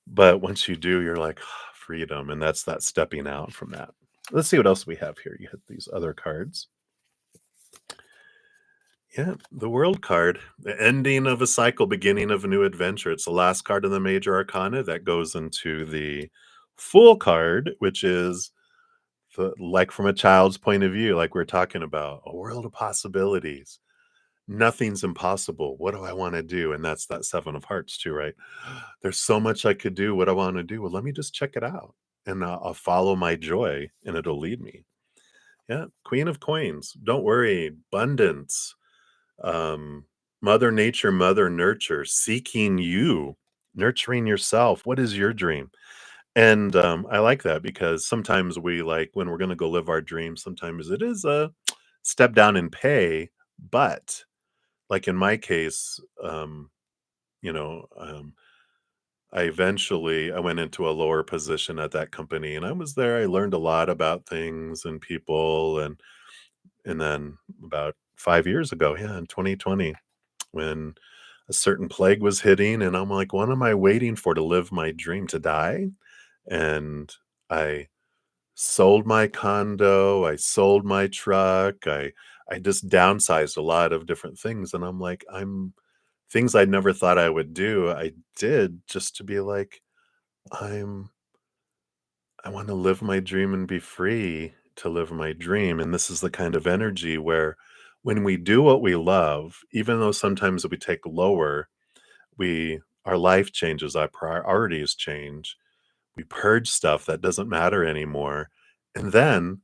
but once you do, you're like, "Ah, freedom," and that's that stepping out from that. Let's see what else we have here. You hit these other cards. Yeah, the World card, the ending of a cycle, beginning of a new adventure. It's the last card in the major arcana that goes into the Fool card, which is like from a child's point of view, like we're talking about, a world of possibilities. Nothing's impossible. What do I want to do? And that's that Seven of Hearts too, right? There's so much I could do. What do I want to do? Well, let me just check it out, and I'll follow my joy, and it'll lead me. Yeah, Queen of Coins. Don't worry, abundance. Um, Mother Nature, Mother Nurture, seeking you, nurturing yourself. What is your dream? And I like that because sometimes we like when we're going to go live our dream, sometimes it is a step down in pay. But like in my case, you know, um, I went into a lower position at that company, and I was there. I learned a lot about things and people, and then about 5 years ago, yeah, in 2020, when a certain plague was hitting, and I'm like, what am I waiting for to live my dream, to die? And I sold my condo, I sold my truck, I just downsized a lot of different things, and I'm like, I'm things I never thought I would do, I did just to be like, I'm I wanna live my dream and be free to live my dream, and this is the kind of energy where when we do what we love, even though sometimes we take lower, our life changes, our priorities change, we purge stuff that doesn't matter anymore, and then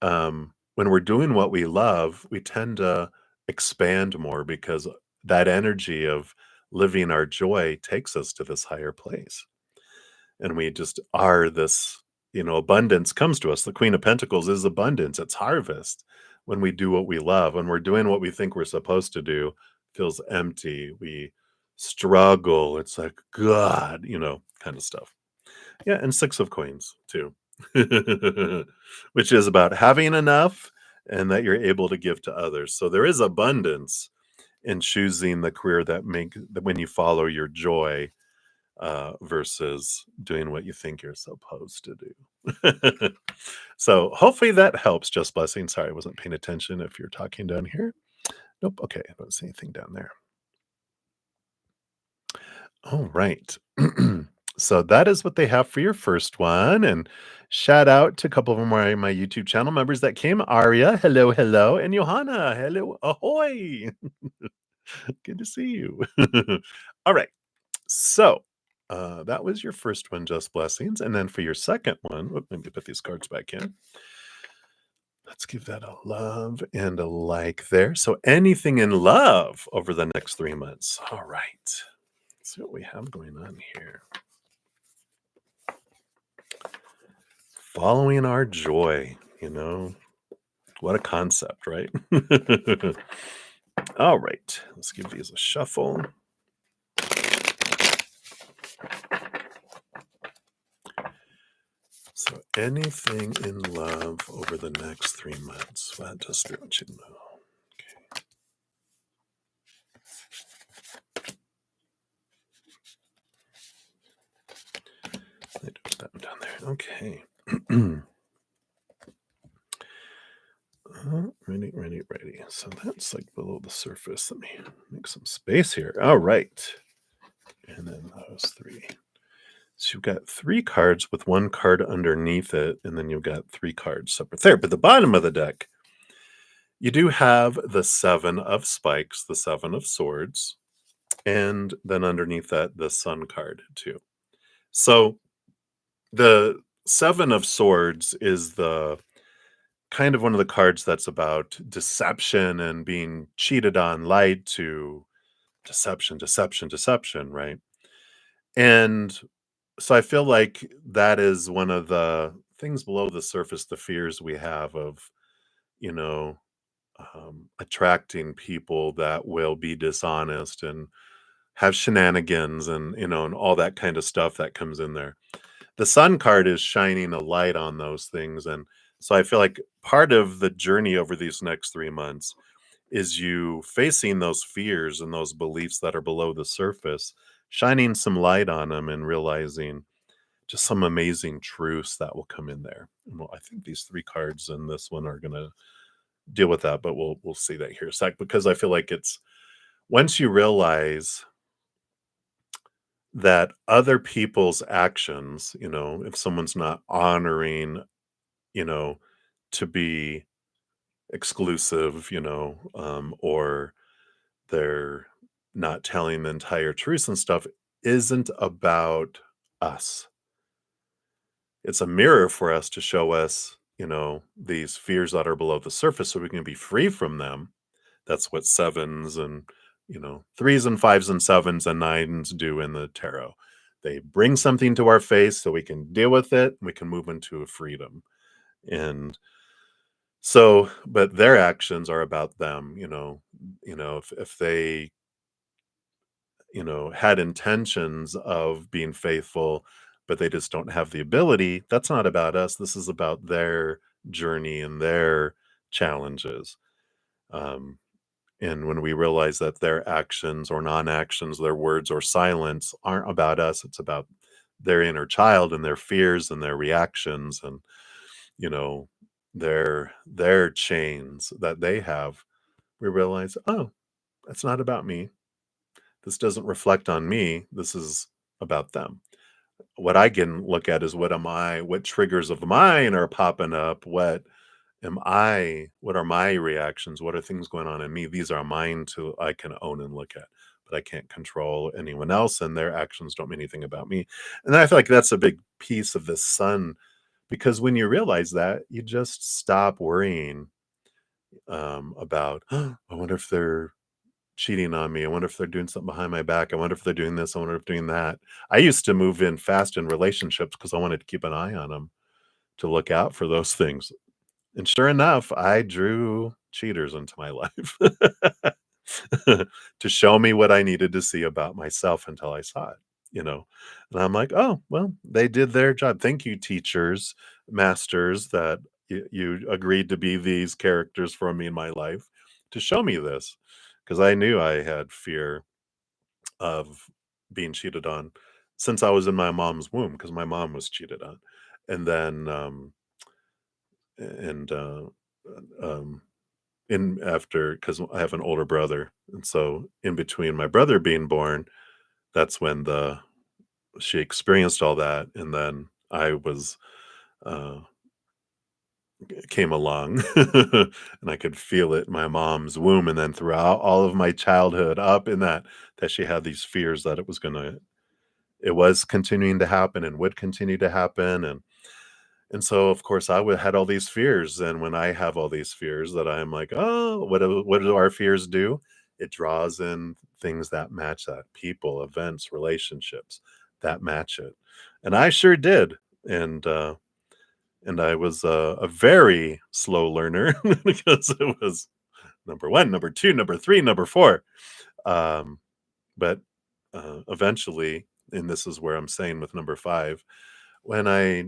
when we're doing what we love, we tend to expand more because that energy of living our joy takes us to this higher place. And we just are this, abundance comes to us. The Queen of Pentacles is abundance, it's harvest. When we do what we love, when we're doing what we think we're supposed to do, feels empty. We struggle. It's like, God, kind of stuff. Yeah, and Six of Coins too, which is about having enough and that you're able to give to others. So there is abundance in choosing the career that when you follow your joy versus doing what you think you're supposed to do. So hopefully that helps. Just blessing. Sorry, I wasn't paying attention. If you're talking down here, nope. Okay, I don't see anything down there. All right. So that is what they have for your first one. And shout out to a couple of my YouTube channel members that came. Aria, hello, hello. And Johanna, hello, ahoy. Good to see you. All right. So that was your first one, Just Blessings. And then for your second one, let me put these cards back in. Let's give that a love and a like there. So anything in love over the next 3 months. All right. Let's see what we have going on here. Following our joy, what a concept, right? All right, let's give these a shuffle. So anything in love over the next 3 months. What does Spirit want you to know? I put that one down there. Okay. Ready. So that's like below the surface. Let me make some space here. All right. And then those three. So you've got 3 cards with 1 card underneath it, and then you've got 3 cards separate there. But the bottom of the deck, you do have the 7 of spikes, the 7 of swords, and then underneath that, the sun card too. So the 7 of swords is the kind of one of the cards that's about deception and being cheated on, lied to, deception, deception, deception, right? And so I feel like that is one of the things below the surface, the fears we have of, you know, attracting people that will be dishonest and have shenanigans and, and all that kind of stuff that comes in there. The sun card is shining a light on those things. And so I feel like part of the journey over these next 3 months is you facing those fears and those beliefs that are below the surface, shining some light on them and realizing just some amazing truths that will come in there. And well, I think these 3 cards in this one are gonna deal with that, but we'll see that here in a sec because I feel like it's once you realize that other people's actions, if someone's not honoring, you know, to be exclusive, or they're not telling the entire truth and stuff, isn't about us. It's a mirror for us to show us, these fears that are below the surface so we can be free from them. That's what sevens and, threes and fives and sevens and nines do in the tarot. They bring something to our face so we can deal with it. We can move into a freedom. And so, but their actions are about them, if they, had intentions of being faithful, but they just don't have the ability. That's not about us. This is about their journey and their challenges. Um, and when we realize that their actions or non-actions, their words or silence aren't about us, it's about their inner child and their fears and their reactions and, you know, their chains that they have, we realize, oh, that's not about me. This doesn't reflect on me. This is about them. What I can look at is what triggers of mine are popping up? What are my reactions? What are things going on in me? These are mine to I can own and look at, but I can't control anyone else and their actions don't mean anything about me. And I feel like that's a big piece of this sun because when you realize that, you just stop worrying about, I wonder if they're cheating on me. I wonder if they're doing something behind my back. I wonder if they're doing this. I wonder if they're doing that. I used to move in fast in relationships because I wanted to keep an eye on them to look out for those things. And sure enough, I drew cheaters into my life to show me what I needed to see about myself until I saw it, you know. And I'm like, oh, well, they did their job. Thank you, teachers, masters, that you agreed to be these characters for me in my life to show me this because I knew I had fear of being cheated on since I was in my mom's womb because my mom was cheated on. And then, and, um, in after because I have an older brother, and so in between my brother being born, that's when she experienced all that, and then I was uh, came along, and I could feel it in my mom's womb, and then throughout all of my childhood, up in that she had these fears that it was continuing to happen and would continue to happen, and so, of course, had all these fears, and when I have all these fears that I'm like, "Oh, what do our fears do?" It draws in things that match that, people, events, relationships that match it, and I sure did, and I was a very slow learner because it was number 1, number 2, number 3, number 4, um, but, eventually, and this is where I'm saying with number 5, when I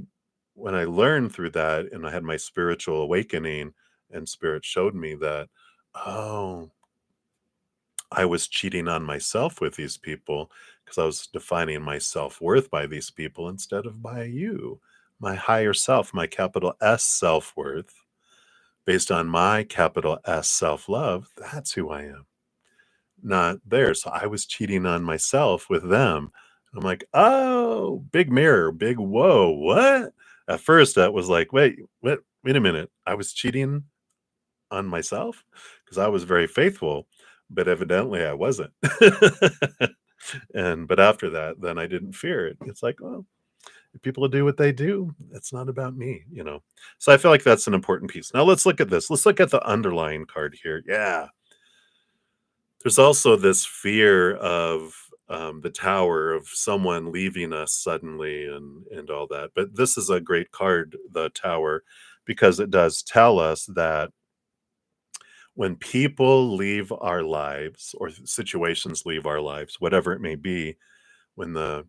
when I learned through that and I had my spiritual awakening and spirit showed me that, oh, I was cheating on myself with these people because I was defining my self-worth by these people instead of by you, my higher self, my capital S self-worth based on my capital S self-love. That's who I am, not theirs. So I was cheating on myself with them. I'm like, "Oh, big mirror, big whoa, what?" At first, that was like, wait a minute. I was cheating on myself because I was very faithful, but evidently I wasn't. But after that, then I didn't fear it. It's like, well, if people do what they do, it's not about me. So I feel like that's an important piece. Now let's look at this. Let's look at the underlying card here. Yeah. There's also this fear of the tower, of someone leaving us suddenly and all that. But this is a great card, the tower, because it does tell us that when people leave our lives or situations leave our lives, whatever it may be, when the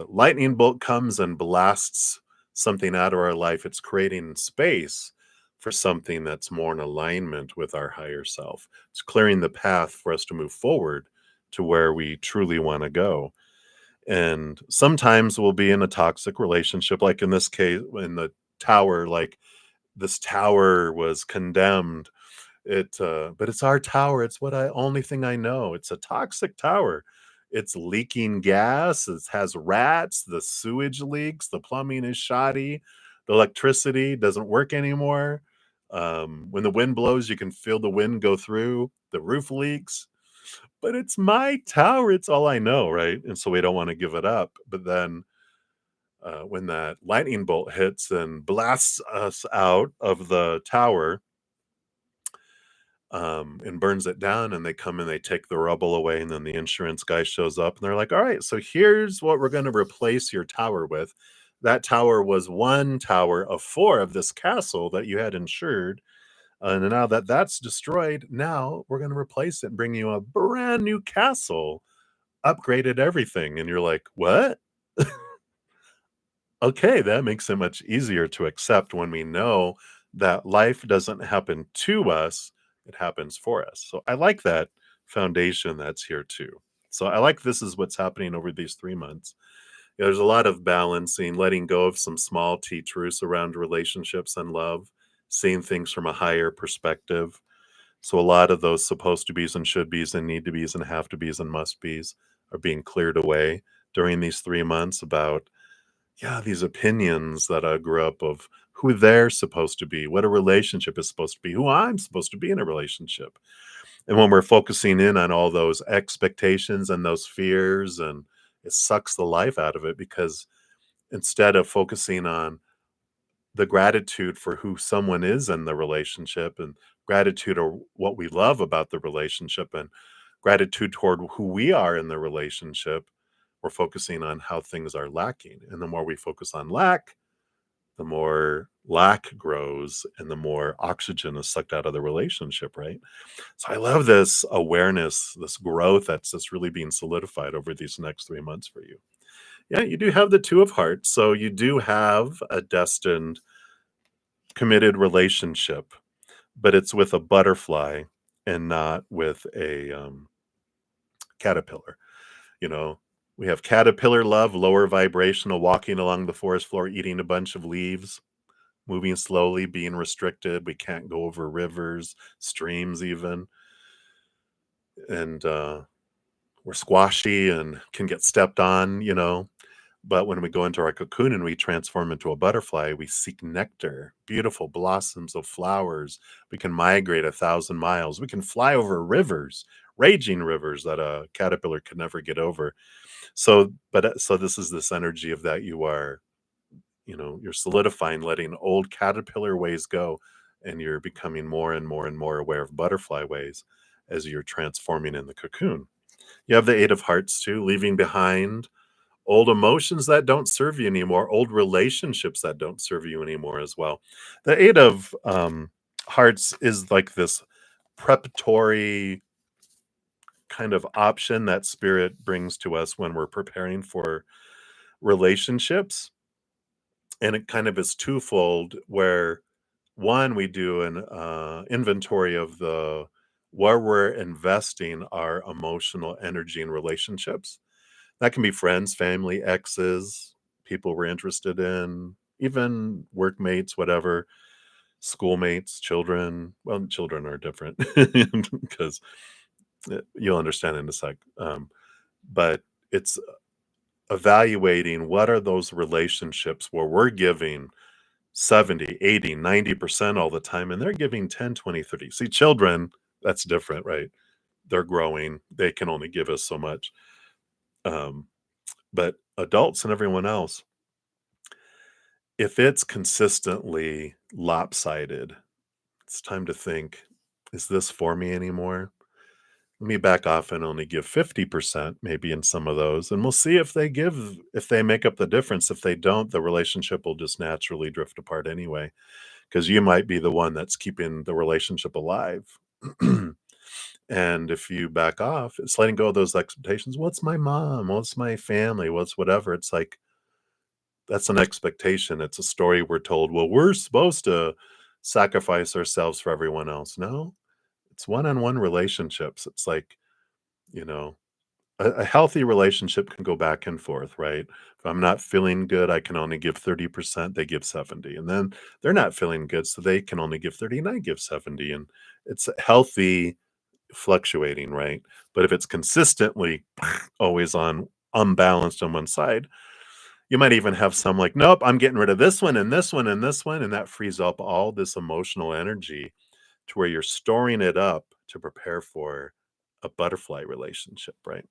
lightning bolt comes and blasts something out of our life, it's creating space for something that's more in alignment with our higher self. It's clearing the path for us to move forward to where we truly want to go. And sometimes we'll be in a toxic relationship, like in this case, in the tower, like this tower was condemned. But it's our tower. It's what I only thing I know. It's a toxic tower. It's leaking gas. It has rats. The sewage leaks. The plumbing is shoddy. The electricity doesn't work anymore. When the wind blows, you can feel the wind go through. The roof leaks. But it's my tower. It's all I know, right? And so we don't want to give it up. But then when that lightning bolt hits and blasts us out of the tower, and burns it down, and they come and they take the rubble away, and then the insurance guy shows up and they're like, all right, so here's what we're going to replace your tower with. That tower was one tower of four of this castle that you had insured, and now that that's destroyed, now we're going to replace it and bring you a brand new castle, upgraded everything. And you're like, what? Okay, that makes it much easier to accept when we know that life doesn't happen to us, it happens for us. So I like that foundation that's here too. So I like this is what's happening over these 3 months. There's a lot of balancing, letting go of some small T truths around relationships and love, seeing things from a higher perspective. So a lot of those supposed to be's and should be's and need to be's and have to be's and must be's are being cleared away during these 3 months about, yeah, these opinions that I grew up of who they're supposed to be, what a relationship is supposed to be, who I'm supposed to be in a relationship. And when we're focusing in on all those expectations and those fears, and it sucks the life out of it because instead of focusing on the gratitude for who someone is in the relationship and gratitude or what we love about the relationship and gratitude toward who we are in the relationship, we're focusing on how things are lacking. And the more we focus on lack, the more lack grows and the more oxygen is sucked out of the relationship, right? So I love this awareness, this growth that's just really being solidified over these next 3 months for you. Yeah, you do have the Two of Hearts. So you do have a destined, committed relationship, but it's with a butterfly and not with a caterpillar. You know, we have caterpillar love, lower vibrational, walking along the forest floor, eating a bunch of leaves, moving slowly, being restricted. We can't go over rivers, streams, even. And we're squashy and can get stepped on. But when we go into our cocoon and we transform into a butterfly, we seek nectar, beautiful blossoms of flowers. We can migrate 1,000 miles. We can fly over rivers, raging rivers that a caterpillar could never get over. So this is this energy of that you're solidifying, letting old caterpillar ways go, and you're becoming more and more and more aware of butterfly ways as you're transforming in the cocoon. You have the Eight of Hearts too, leaving behind old emotions that don't serve you anymore, old relationships that don't serve you anymore as well. The Eight of Hearts is like this preparatory kind of option that spirit brings to us when we're preparing for relationships. And it kind of is twofold where one, we do an inventory of the where we're investing our emotional energy in relationships. That can be friends, family, exes, people we're interested in, even workmates, whatever, schoolmates, children. Well, children are different because you'll understand in a sec. But it's evaluating what are those relationships where we're giving 70, 80, 90% all the time, and they're giving 10, 20, 30. See, children, that's different, right? They're growing. They can only give us so much. Um, but adults and everyone else, if it's consistently lopsided, it's time to think, is this for me anymore? Let me back off and only give 50% maybe in some of those, and we'll see if they make up the difference. If they don't, the relationship will just naturally drift apart anyway, because you might be the one that's keeping the relationship alive. And if you back off, it's letting go of those expectations. What's my mom? What's my family? What's whatever? It's like, that's an expectation. It's a story we're told. Well, we're supposed to sacrifice ourselves for everyone else. No, it's one-on-one relationships. It's like, you know, a healthy relationship can go back and forth, right? If I'm not feeling good, I can only give 30%, they give 70. And then they're not feeling good, so they can only give 30 and I give 70. And it's healthy fluctuating, right? But if it's consistently always on unbalanced on one side, you might even have some like, nope, I'm getting rid of this one and this one and this one. And that frees up all this emotional energy to where you're storing it up to prepare for a butterfly relationship, right?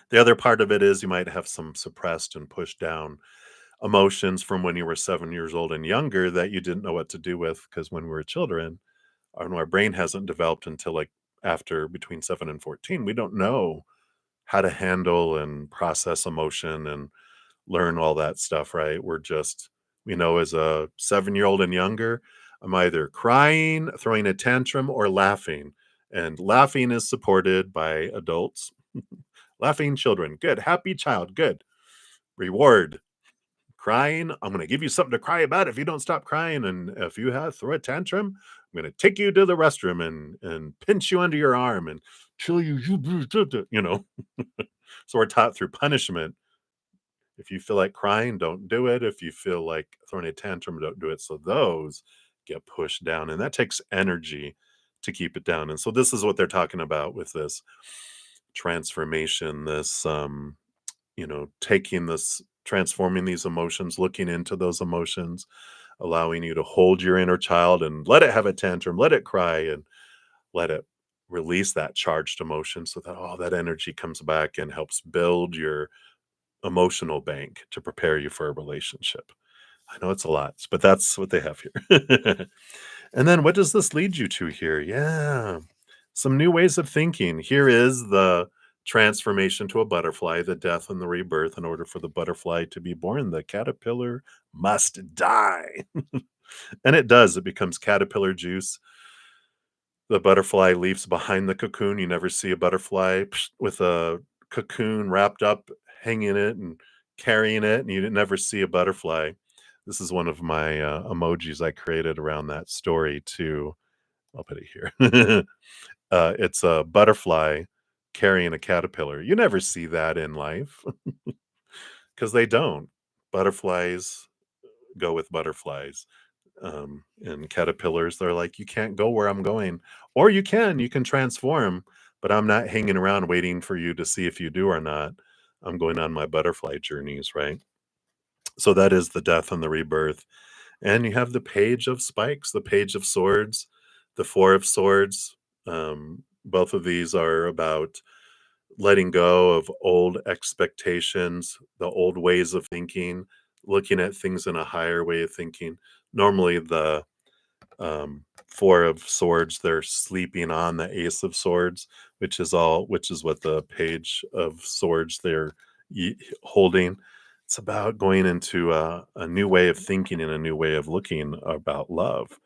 The other part of it is you might have some suppressed and pushed down emotions from when you were 7 years old and younger that you didn't know what to do with, because when we were children, our brain hasn't developed until like after between 7 and 14. We don't know how to handle and process emotion and learn all that stuff, right? We're just, we know as a 7-year-old and younger, I'm either crying, throwing a tantrum, or laughing. And laughing is supported by adults. Laughing children, good. Happy child, good. Reward. Crying, I'm going to give you something to cry about if you don't stop crying. And if you throw a tantrum, I'm going to take you to the restroom and pinch you under your arm and chill you, you know. So we're taught through punishment. If you feel like crying, don't do it. If you feel like throwing a tantrum, don't do it. So those get pushed down, and that takes energy to keep it down. And so this is what they're talking about with this transformation, this taking this, transforming these emotions, looking into those emotions, allowing you to hold your inner child and let it have a tantrum, let it cry, and let it release that charged emotion so that all that energy comes back and helps build your emotional bank to prepare you for a relationship. I know it's a lot, but that's what they have here. And then what does this lead you to here? Yeah, some new ways of thinking. Here is the transformation to a butterfly, the death and the rebirth. In order for the butterfly to be born, the caterpillar must die. And it does. It becomes caterpillar juice. The butterfly leaves behind the cocoon. You never see a butterfly with a cocoon wrapped up, hanging it and carrying it, and you never see a butterfly. This is one of my emojis I created around that story too. I'll put it here. It's a butterfly carrying a caterpillar. You never see that in life because they don't. Butterflies go with butterflies. And caterpillars, they're like, you can't go where I'm going. Or you can transform, but I'm not hanging around waiting for you to see if you do or not. I'm going on my butterfly journeys, right? So that is the death and the rebirth. And you have the page of spikes, the page of swords, the four of swords. Both of these are about letting go of old expectations, the old ways of thinking, looking at things in a higher way of thinking. Normally, the four of swords, they're sleeping on the ace of swords, which is what the page of swords they're holding. It's about going into a new way of thinking and a new way of looking about love.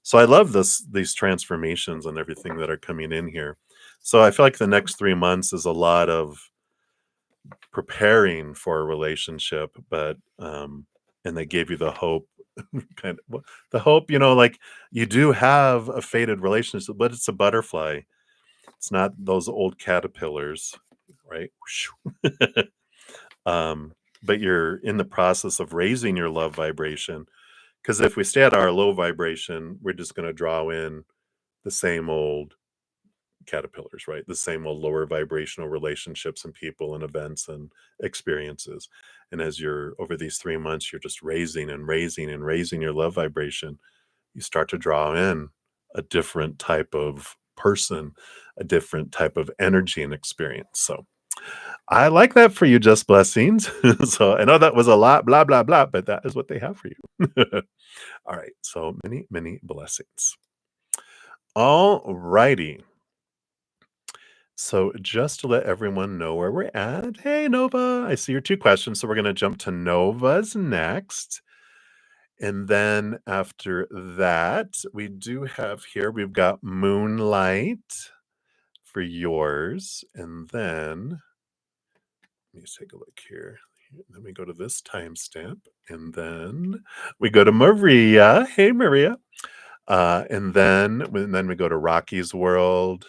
So I love these transformations and everything that are coming in here. So I feel like the next 3 months is a lot of preparing for a relationship, but and they gave you the hope, kind of the hope, like you do have a faded relationship, but it's a butterfly. It's not those old caterpillars, right? um, but you're in the process of raising your love vibration. Because if we stay at our low vibration, we're just going to draw in the same old caterpillars, right? The same will lower vibrational relationships and people and events and experiences. And as you're over these 3 months, you're just raising and raising and raising your love vibration, you start to draw in a different type of person, a different type of energy and experience. So I like that for you, just blessings. So I know that was a lot, blah, blah, blah, but that is what they have for you. All right. So many, many blessings. All righty. So just to let everyone know where we're at. Hey, Nova, I see your 2 questions. So we're going to jump to Nova's next. And then after that, we do have here, we've got Moonlight for yours. And then let me take a look here. Then we go to this timestamp. And then we go to Maria. Hey, Maria. And then we go to Rocky's World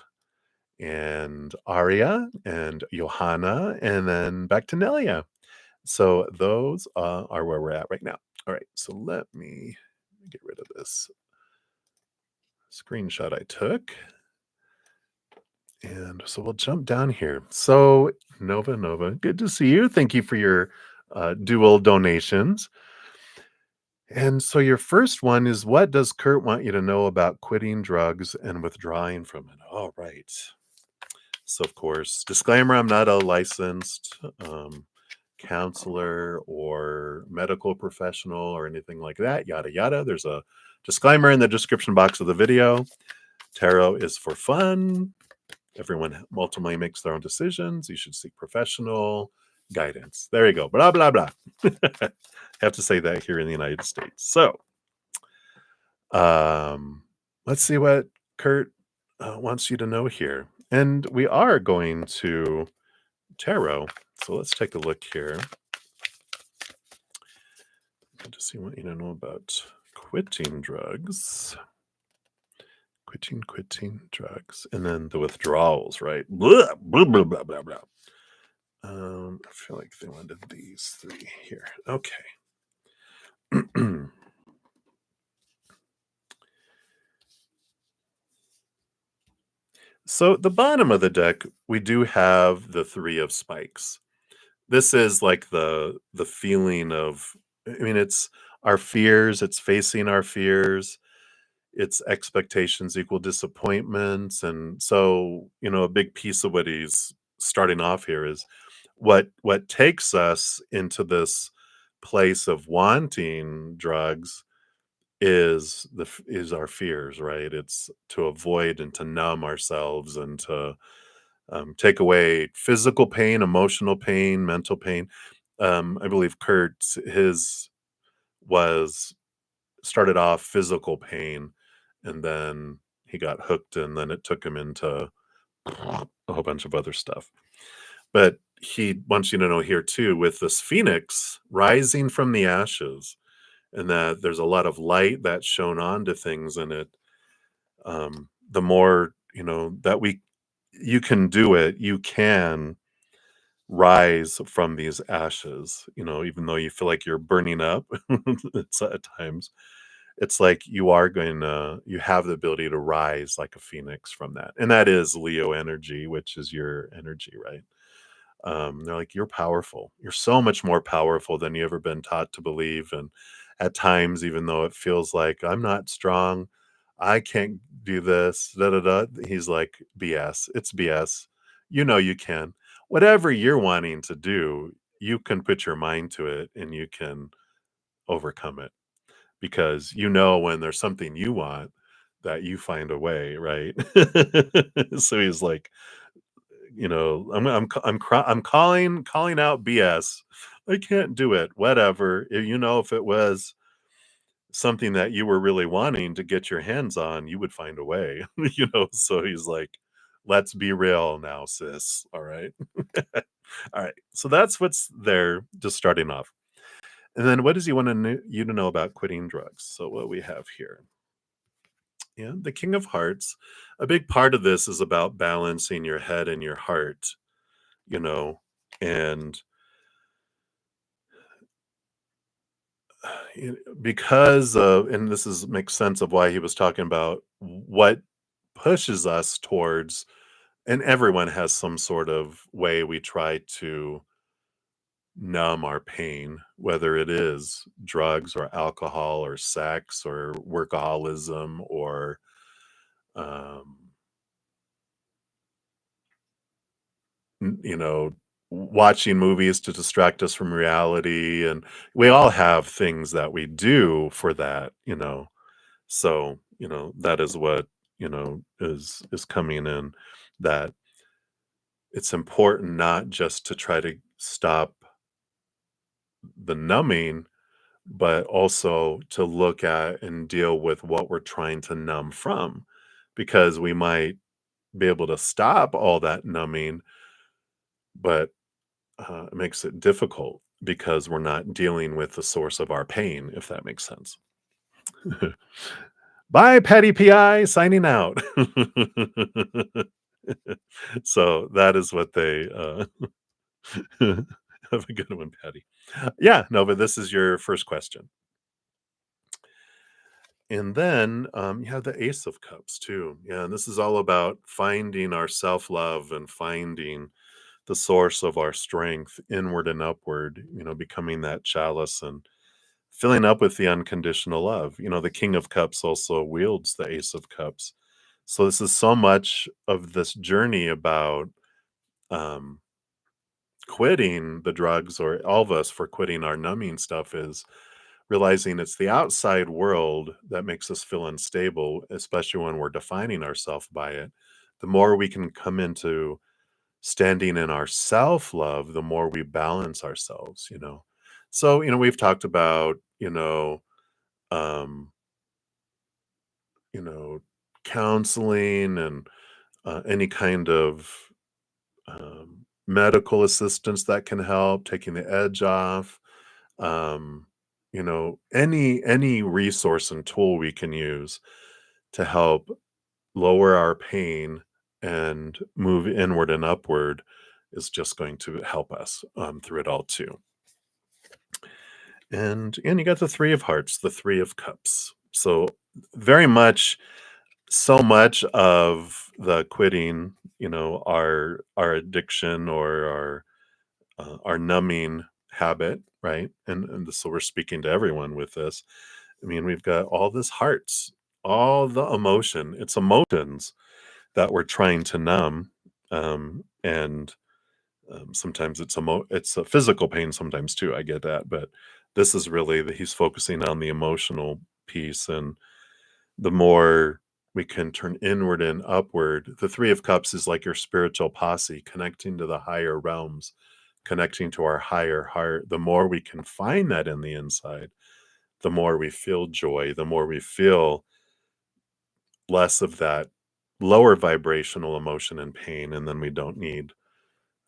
and Aria and Johanna, and then back to Nelia. So those are where we're at right now. All right, so let me get rid of this screenshot I took. And so we'll jump down here. So Nova, good to see you. Thank you for your dual donations. And so your first one is, what does Kurt want you to know about quitting drugs and withdrawing from it? All right. So of course, disclaimer, I'm not a licensed counselor or medical professional or anything like that, yada, yada. There's a disclaimer in the description box of the video. Tarot is for fun. Everyone ultimately makes their own decisions. You should seek professional guidance. There you go. Blah, blah, blah. Have to say that here in the United States. So let's see what Kurt wants you to know here. And we are going to tarot. So let's take a look here. Does he want you to know about quitting drugs? Quitting drugs. And then the withdrawals, right? Blah, blah, blah, blah, blah, blah. I feel like they wanted these 3 here. Okay. So the bottom of the deck, we do have the 3 of spikes. This is like the feeling of, I mean, it's our fears, it's facing our fears, it's expectations equal disappointments. And so, a big piece of what he's starting off here is what takes us into this place of wanting drugs is our fears, right? It's to avoid and to numb ourselves and to take away physical pain, emotional pain, mental pain. I believe Kurt's his was started off physical pain, and then he got hooked, and then it took him into a whole bunch of other stuff. But he wants you to know here too, with this phoenix rising from the ashes, and that there's a lot of light that's shown onto things in it. The more that you can do it, you can rise from these ashes, even though you feel like you're burning up. It's at times, it's like you have the ability to rise like a phoenix from that. And that is Leo energy, which is your energy, right? They're like, you're powerful. You're so much more powerful than you ever been taught to believe. And at times, even though it feels like I'm not strong, I can't do this, da da da. He's like, BS. It's BS. You can. Whatever you're wanting to do, you can put your mind to it and you can overcome it, because when there's something you want, that you find a way, right? So he's like, I'm calling out BS. I can't do it. Whatever. If it was something that you were really wanting to get your hands on, you would find a way. So he's like, let's be real now, sis. All right. All right. So that's what's there, just starting off. And then what does he want you to know about quitting drugs? So what we have here. Yeah, the King of Hearts. A big part of this is about balancing your head and your heart, you know, and because of, and this is makes sense of why he was talking about what pushes us towards and everyone has some sort of way we try to numb our pain, whether it is drugs or alcohol or sex or workaholism or um, you know, watching movies to distract us from reality. And we all have things that we do for that. So, that is what, is coming in, that it's important not just to try to stop the numbing, but also to look at and deal with what we're trying to numb from, because we might be able to stop all that numbing, but it makes it difficult because we're not dealing with the source of our pain, if that makes sense. Bye, Petty PI, signing out. So that is what they have a good one, Patty. Yeah, no, but this is your first question. And then you have the Ace of Cups too. Yeah, and this is all about finding our self love and finding the source of our strength inward and upward, becoming that chalice and filling up with the unconditional love. The King of Cups also wields the Ace of Cups. So this is so much of this journey about um, quitting the drugs, or all of us for quitting our numbing stuff, is realizing it's the outside world that makes us feel unstable, especially when we're defining ourselves by it. The more we can come into standing in our self-love, the more we balance ourselves. So, we've talked about, um, you know, counseling and any kind of medical assistance that can help, taking the edge off, any resource and tool we can use to help lower our pain and move inward and upward is just going to help us through it all too. And you got the Three of Hearts, the Three of Cups. So very much, so much of the quitting, our addiction or our numbing habit, right? And so we're speaking to everyone with this. I mean, we've got all this hearts, all the emotion. It's emotions that we're trying to numb, and sometimes it's a physical pain. Sometimes too, I get that, but this is really that he's focusing on the emotional piece, and the more we can turn inward and upward. The Three of Cups is like your spiritual posse connecting to the higher realms, connecting to our higher heart. The more we can find that in the inside, the more we feel joy, the more we feel less of that lower vibrational emotion and pain. And then we don't need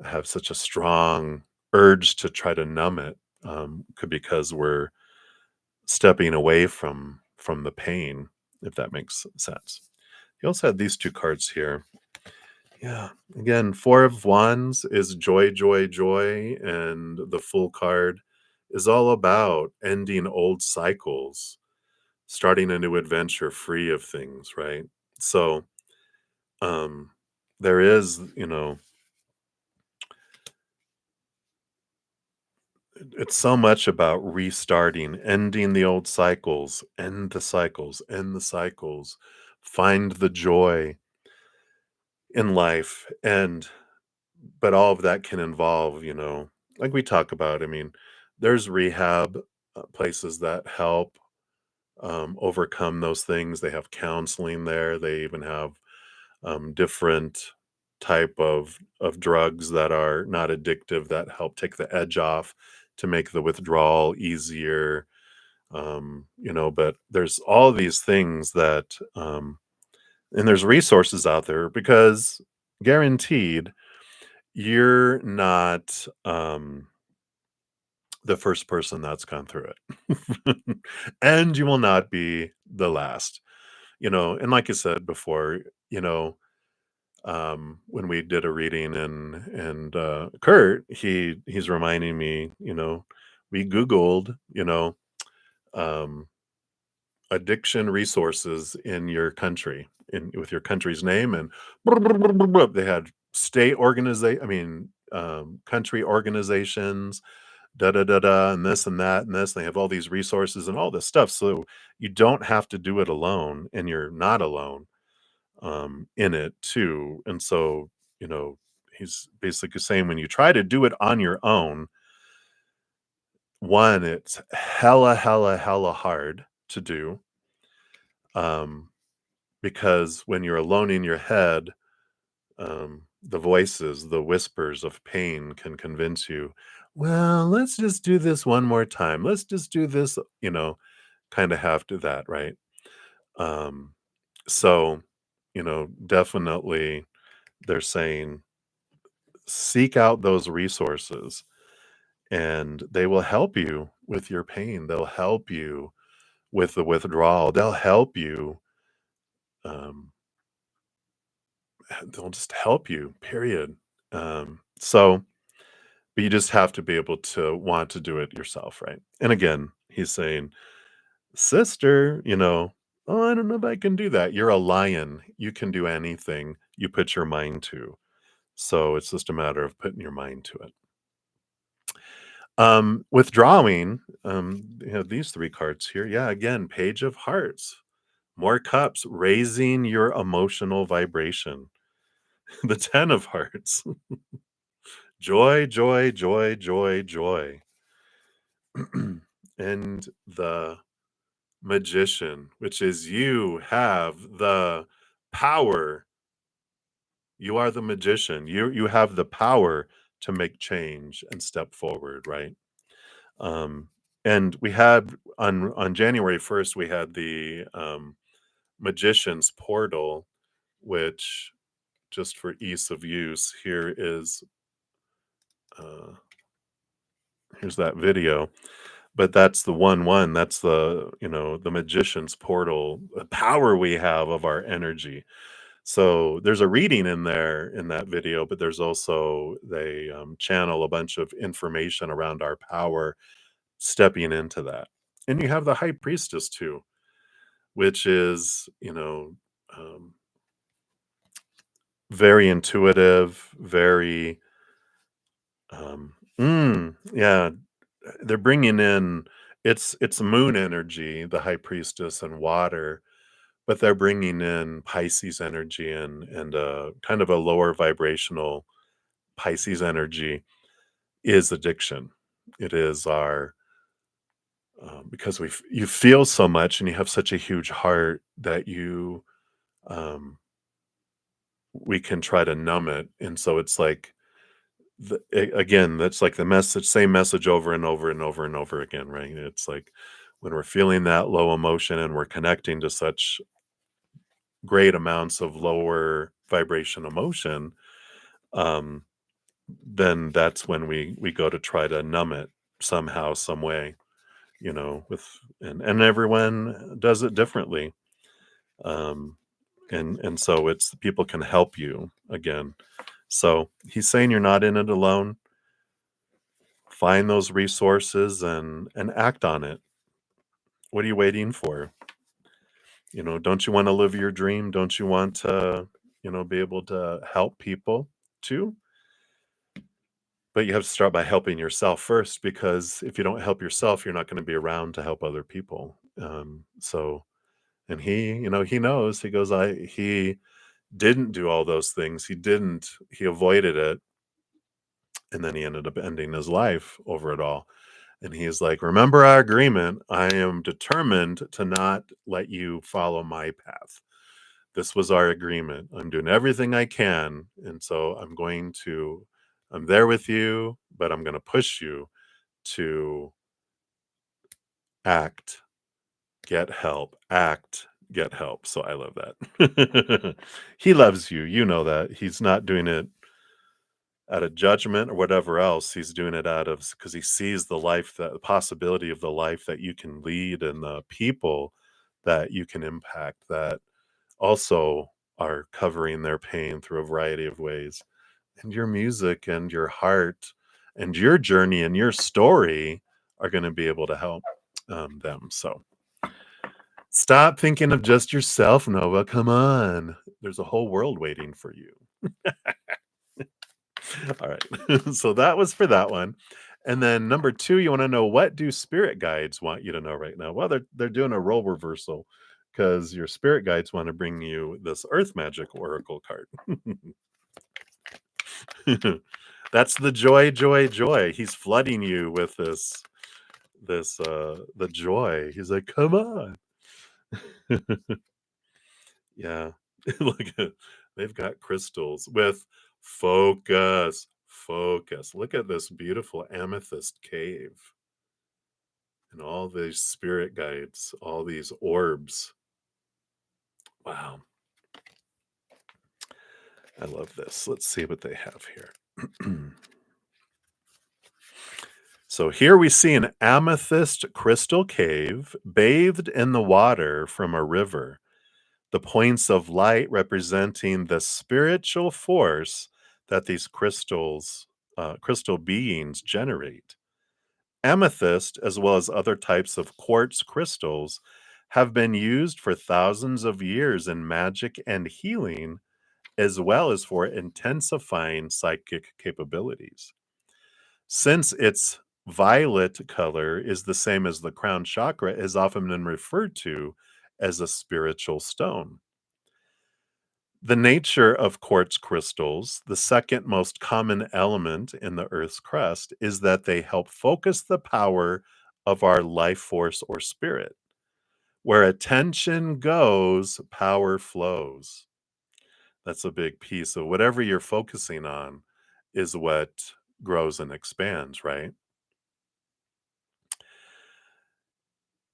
have such a strong urge to try to numb it, because we're stepping away from the pain, if that makes sense. You also had these two cards here. Yeah. Again, Four of Wands is joy, joy, joy. And the Fool card is all about ending old cycles, starting a new adventure free of things, right? So um there is, it's so much about restarting, ending the old cycles, end the cycles, end the cycles, find the joy in life. And but all of that can involve, like we talk about, I mean, there's rehab places that help overcome those things. They have counseling there. They even have different type of drugs that are not addictive, that help take the edge off to make the withdrawal easier. But there's all these things that and there's resources out there, because guaranteed you're not the first person that's gone through it. And you will not be the last. And like you said before, you know, when we did a reading, and Kurt, he's reminding me, we Googled, um, addiction resources in your country. with your country's name, and they had country organizations, da da da da, and this and that and this. They have all these resources and all this stuff, so you don't have to do it alone, and you're not alone in it too. And so, you know, he's basically saying when you try to do it on your own, one, it's hella hard to do. Um, because when you're alone in your head, the voices, the whispers of pain can convince you, well, let's just do this one more time. Let's just do this, kind of have to that, right? Um, so, definitely they're saying seek out those resources and they will help you with your pain. They'll help you with the withdrawal. They'll help you. Um, they'll just help you, period. So, but you just have to be able to want to do it yourself, right? And again, he's saying, sister, oh, I don't know if I can do that. You're a lion. You can do anything you put your mind to. So it's just a matter of putting your mind to it. Withdrawing, these three cards here. Yeah, again, Page of Hearts, more cups, raising your emotional vibration. The Ten of Hearts, joy, joy, joy, joy, joy. And the Magician, which is you have the power. You are the magician. You have the power to make change and step forward, right? Um, and we had on January 1st, we had the Magician's Portal, which, just for ease of use, uh, here's that video. But that's the 1-1. That's the Magician's Portal, the power we have of our energy. So there's a reading in there in that video, but there's also they channel a bunch of information around our power stepping into that. And you have the High Priestess too, which is, um, very intuitive, very, yeah, they're bringing in, it's moon energy, the High Priestess, and water, but they're bringing in Pisces energy and kind of a lower vibrational Pisces energy is addiction. It is our because you feel so much and you have such a huge heart that um, we can try to numb it, and so it's like again, that's like the same message over and over and over and over again, right? It's like when we're feeling that low emotion and we're connecting to such great amounts of lower vibration emotion, um, then that's when we go to try to numb it somehow, some way, with and everyone does it differently. Um, and so it's people can help you again. So he's saying you're not in it alone. Find those resources and act on it. What are you waiting for? Don't you want to live your dream? Don't you want to, be able to help people too? But you have to start by helping yourself first, because if you don't help yourself, you're not going to be around to help other people. And he knows. He goes, he didn't do all those things. He avoided it, and then he ended up ending his life over it all. And he's like, remember our agreement. I am determined to not let you follow my path. This was our agreement. I'm doing everything I can. And so I'm there with you, but I'm going to push you to act, get help, act, get help. So I love that. He loves you. You know that. He's not doing it out of judgment or whatever else. He's doing it out of because he sees the possibility of the life that you can lead and the people that you can impact that also are covering their pain through a variety of ways. And your music and your heart and your journey and your story are going to be able to help them. So Stop thinking of just yourself, Nova. Come on. There's a whole world waiting for you. All right. So that was for that one. And then number 2, you want to know, what do spirit guides want you to know right now? Well, they're doing a role reversal because your spirit guides want to bring you this Earth Magic Oracle card. That's the joy, joy, joy. He's flooding you with this the joy. He's like, come on. Yeah. Look at, they've got crystals with focus. Focus. Look at this beautiful amethyst cave and all these spirit guides, all these orbs. Wow. I love this. Let's see what they have here. So here we see an amethyst crystal cave bathed in the water from a river. The points of light representing the spiritual force that these crystal beings generate. Amethyst, as well as other types of quartz crystals, have been used for thousands of years in magic and healing, as well as for intensifying psychic capabilities. Since its violet color is the same as the crown chakra, it has often been referred to as a spiritual stone. The nature of quartz crystals, the second most common element in the Earth's crust, is that they help focus the power of our life force or spirit. Where attention goes, power flows. That's a big piece. So, whatever you're focusing on is what grows and expands, right?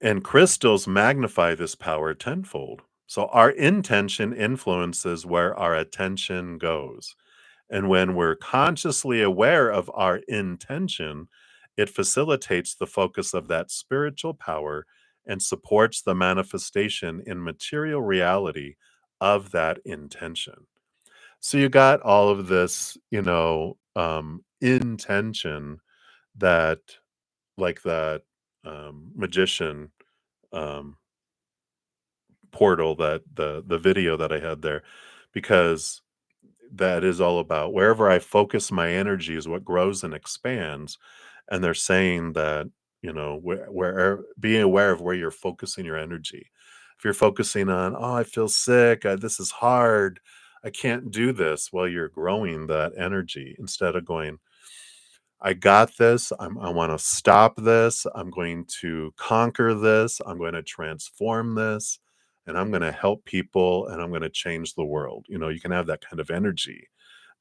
And crystals magnify this power tenfold. So, our intention influences where our attention goes. And when we're consciously aware of our intention, it facilitates the focus of that spiritual power and supports the manifestation in material reality of that intention. So you got all of this, intention that, like that magician um, portal, that the video that I had there, because that is all about wherever I focus my energy is what grows and expands. And they're saying that, where being aware of where you're focusing your energy. If you're focusing on, oh, I feel sick, this is hard, I can't do this, well, you're growing that energy instead of going, I got this. I want to stop this. I'm going to conquer this. I'm going to transform this. And I'm going to help people and I'm going to change the world. You can have that kind of energy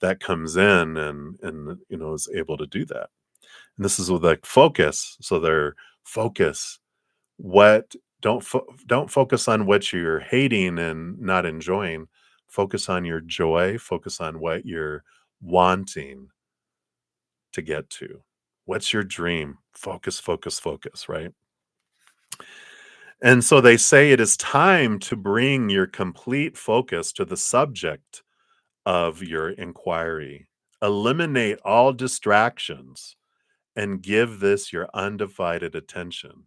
that comes in and is able to do that. And this is with like focus. So they're focus. What don't focus on what you're hating and not enjoying. Focus on your joy. Focus on what you're wanting to get to. What's your dream? Focus, focus, focus, right? And so they say it is time to bring your complete focus to the subject of your inquiry. Eliminate all distractions and give this your undivided attention.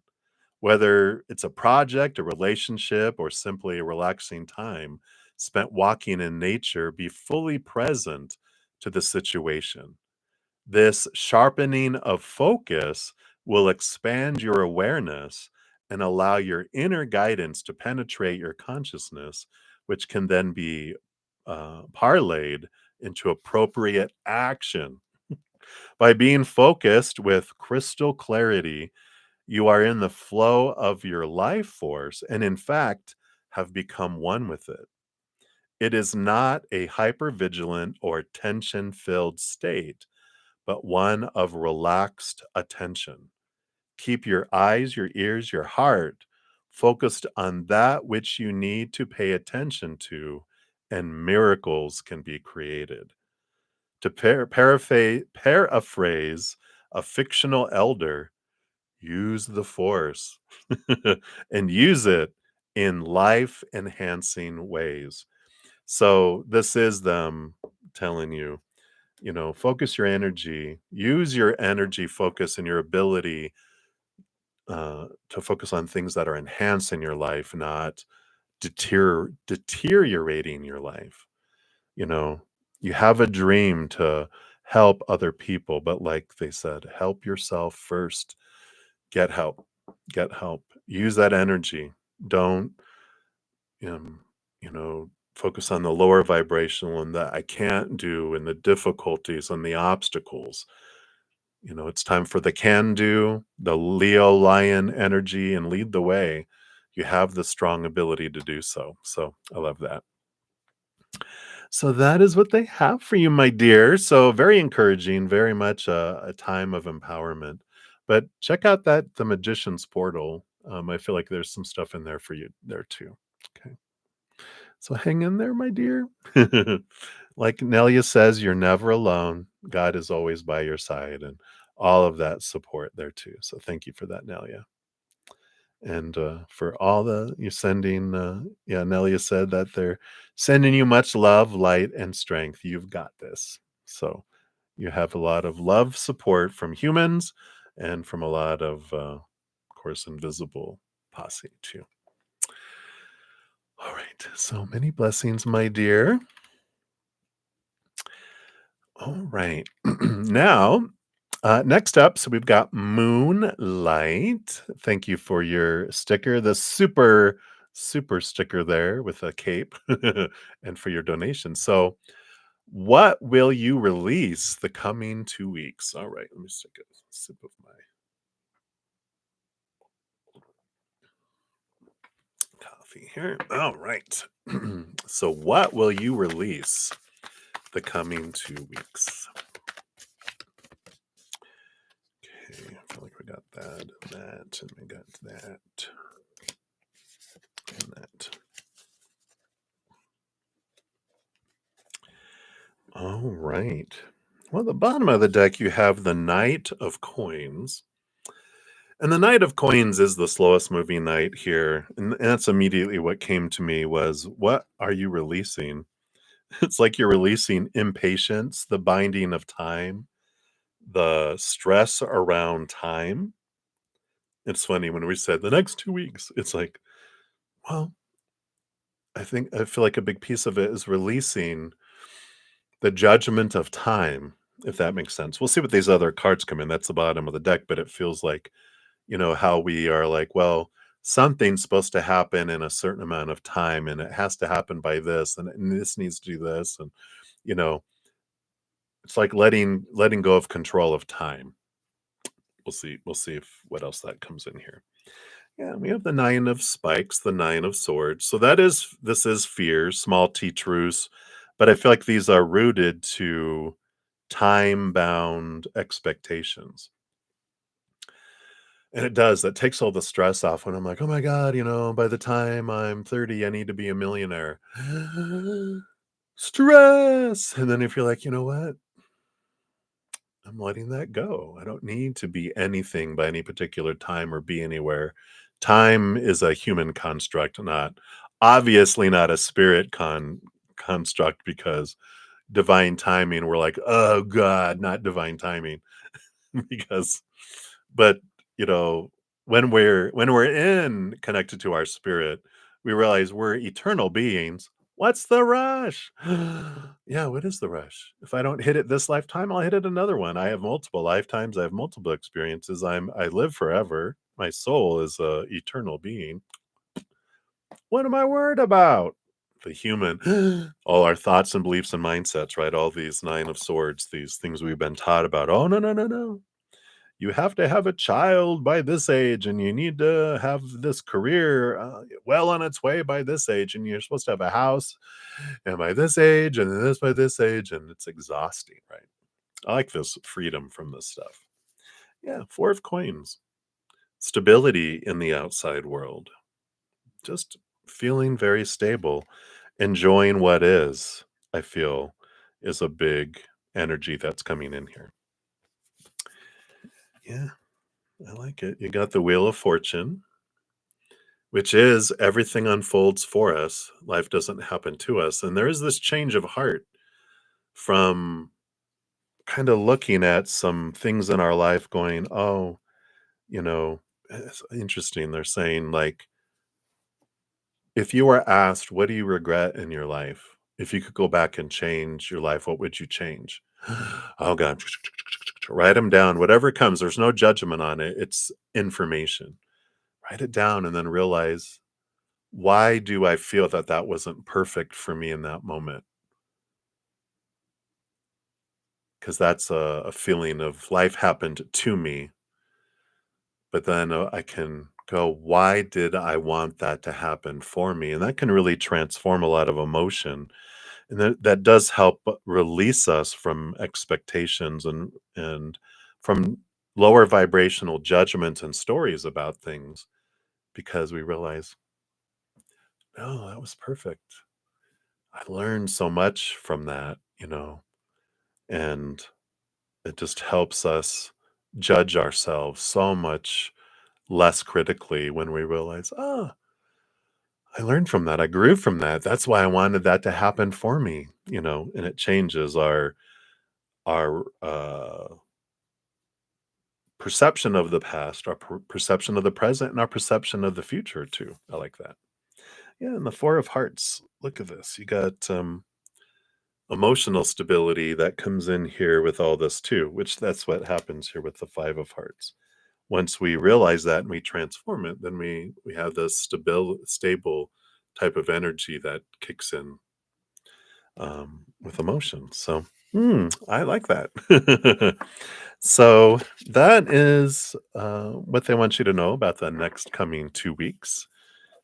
Whether it's a project, a relationship, or simply a relaxing time spent walking in nature, be fully present to the situation. This sharpening of focus will expand your awareness and allow your inner guidance to penetrate your consciousness, which can then be parlayed into appropriate action. By being focused with crystal clarity, you are in the flow of your life force and, in fact, have become one with it. It is not a hypervigilant or tension filled state, but one of relaxed attention. Keep your eyes, your ears, your heart focused on that which you need to pay attention to, and miracles can be created. To paraphrase a fictional elder, use the force and use it in life enhancing ways. So, this is them telling you, focus your energy, use your energy focus and your ability to focus on things that are enhancing your life, not deteriorating your life. You know, you have a dream to help other people, but like they said, help yourself first. Get help. Get help. Use that energy. Don't, um, focus on the lower vibrational and that I can't do and the difficulties and the obstacles. It's time for the can do, the Leo lion energy and lead the way. You have the strong ability to do so. So I love that. So that is what they have for you, my dear. So very encouraging, very much a time of empowerment. But check out the Magician's Portal. I feel like there's some stuff in there for you there too. Okay. So hang in there, my dear. Like Nelia says, you're never alone. God is always by your side and all of that support there too. So thank you for that, Nelia. And for all the you're sending, yeah, Nelia said that they're sending you much love, light, and strength. You've got this. So you have a lot of love, support from humans, and from a lot of course, invisible posse too. All right. So many blessings, my dear. All right. Now, next up, so we've got Moonlight. Thank you for your sticker, the super sticker there with a cape, and for your donation. So, what will you release the coming 2 weeks? All right, let me just take a sip of my coffee here. All right. So, what will you release the coming 2 weeks? Okay, I feel like we got that, and we got that, and that. All right. Well, at the bottom of the deck, you have the Knight of Coins. And the Knight of Coins is the slowest moving knight here. And that's immediately what came to me was, what are you releasing? It's like you're releasing impatience, the binding of time, the stress around time. It's funny when we said the next 2 weeks, it's like, well, I feel like a big piece of it is releasing the judgment of time, if that makes sense. We'll see what these other cards come in. That's the bottom of the deck, but it feels like, how we are like, well, something's supposed to happen in a certain amount of time and it has to happen by this and this needs to do this. And, you know, it's like letting go of control of time. We'll see. We'll see if what else that comes in here. Yeah, we have the Nine of Spikes, the Nine of Swords. So this is fear, small t truce, but I feel like these are rooted to time-bound expectations. And it does, that takes all the stress off when I'm like, "Oh my god, by the time I'm 30, I need to be a millionaire." Stress! And then if you're like, "You know what? I'm letting that go. I don't need to be anything by any particular time or be anywhere." Time is a human construct, not obviously not a spirit construct because divine timing, we're like, "Oh god, not divine timing." Because but, you know, when we're in connected to our spirit, we realize we're eternal beings. What's the rush? Yeah, what is the rush? If I don't hit it this lifetime, I'll hit it another one. I have multiple lifetimes, I have multiple experiences. I live forever. My soul is a eternal being. What am I worried about? The human, all our thoughts and beliefs and mindsets, right? All these nine of swords, these things we've been taught about. Oh, no, no, no, no. You have to have a child by this age and you need to have this career well on its way by this age and you're supposed to have a house and by this age and this by this age, and it's exhausting, right? I like this freedom from this stuff. Yeah, Four of Coins, stability in the outside world, just feeling very stable, enjoying what is. I feel is a big energy that's coming in here. Yeah, I like it. You got the Wheel of Fortune, which is everything unfolds for us. Life doesn't happen to us. And there is this change of heart from kind of looking at some things in our life going, oh, you know, It's interesting. They're saying, like, if you were asked, "What do you regret in your life? If you could go back and change your life, what would you change?" Oh god. Write them down. Whatever comes, there's no judgment on it. It's information. Write it down and then realize, why do I feel that that wasn't perfect for me in that moment? Because that's a feeling of life happened to me, but then I can go, why did I want that to happen for me? And that can really transform a lot of emotion. And that does help release us from expectations and from lower vibrational judgments and stories about things, because we realize, no, that was perfect. I learned so much from that, and it just helps us judge ourselves so much less critically when we realize, oh, I learned from that. I grew from that. That's why I wanted that to happen for me, and it changes our perception of the past, our perception of the present, and our perception of the future too. I like that. Yeah, and the Four of Hearts. Look at this. You got emotional stability that comes in here with all this too, which that's what happens here with the Five of Hearts. Once we realize that and we transform it, then we have this stable type of energy that kicks in with emotions. So, I like that. So that is what they want you to know about the next coming 2 weeks.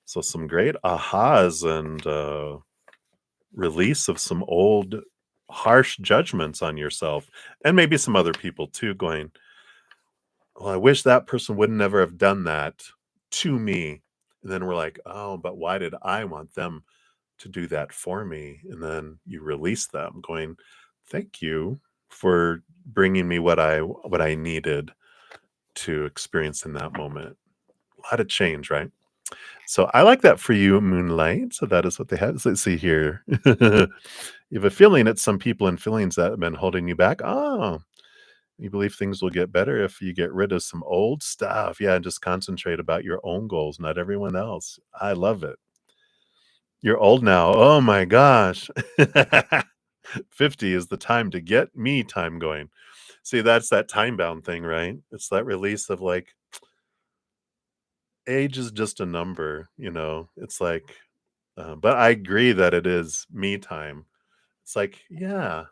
So some great ahas and release of some old harsh judgments on yourself, and maybe some other people too, going, well, I wish that person would never have done that to me. And then we're like, oh, but why did I want them to do that for me? And then you release them, going, thank you for bringing me what I needed to experience in that moment. A lot of change, right? So I like that for you, Moonlight. So that is what they have. So let's see here. You have a feeling it's some people and feelings that have been holding you back. Oh, you believe things will get better if you get rid of some old stuff. Yeah, and just concentrate about your own goals, not everyone else. I love it. You're old now. Oh my gosh. 50 is the time to get me time going. See, that's that time bound thing, right? It's that release of, like, age is just a number, It's like, but I agree that it is me time. It's like, yeah,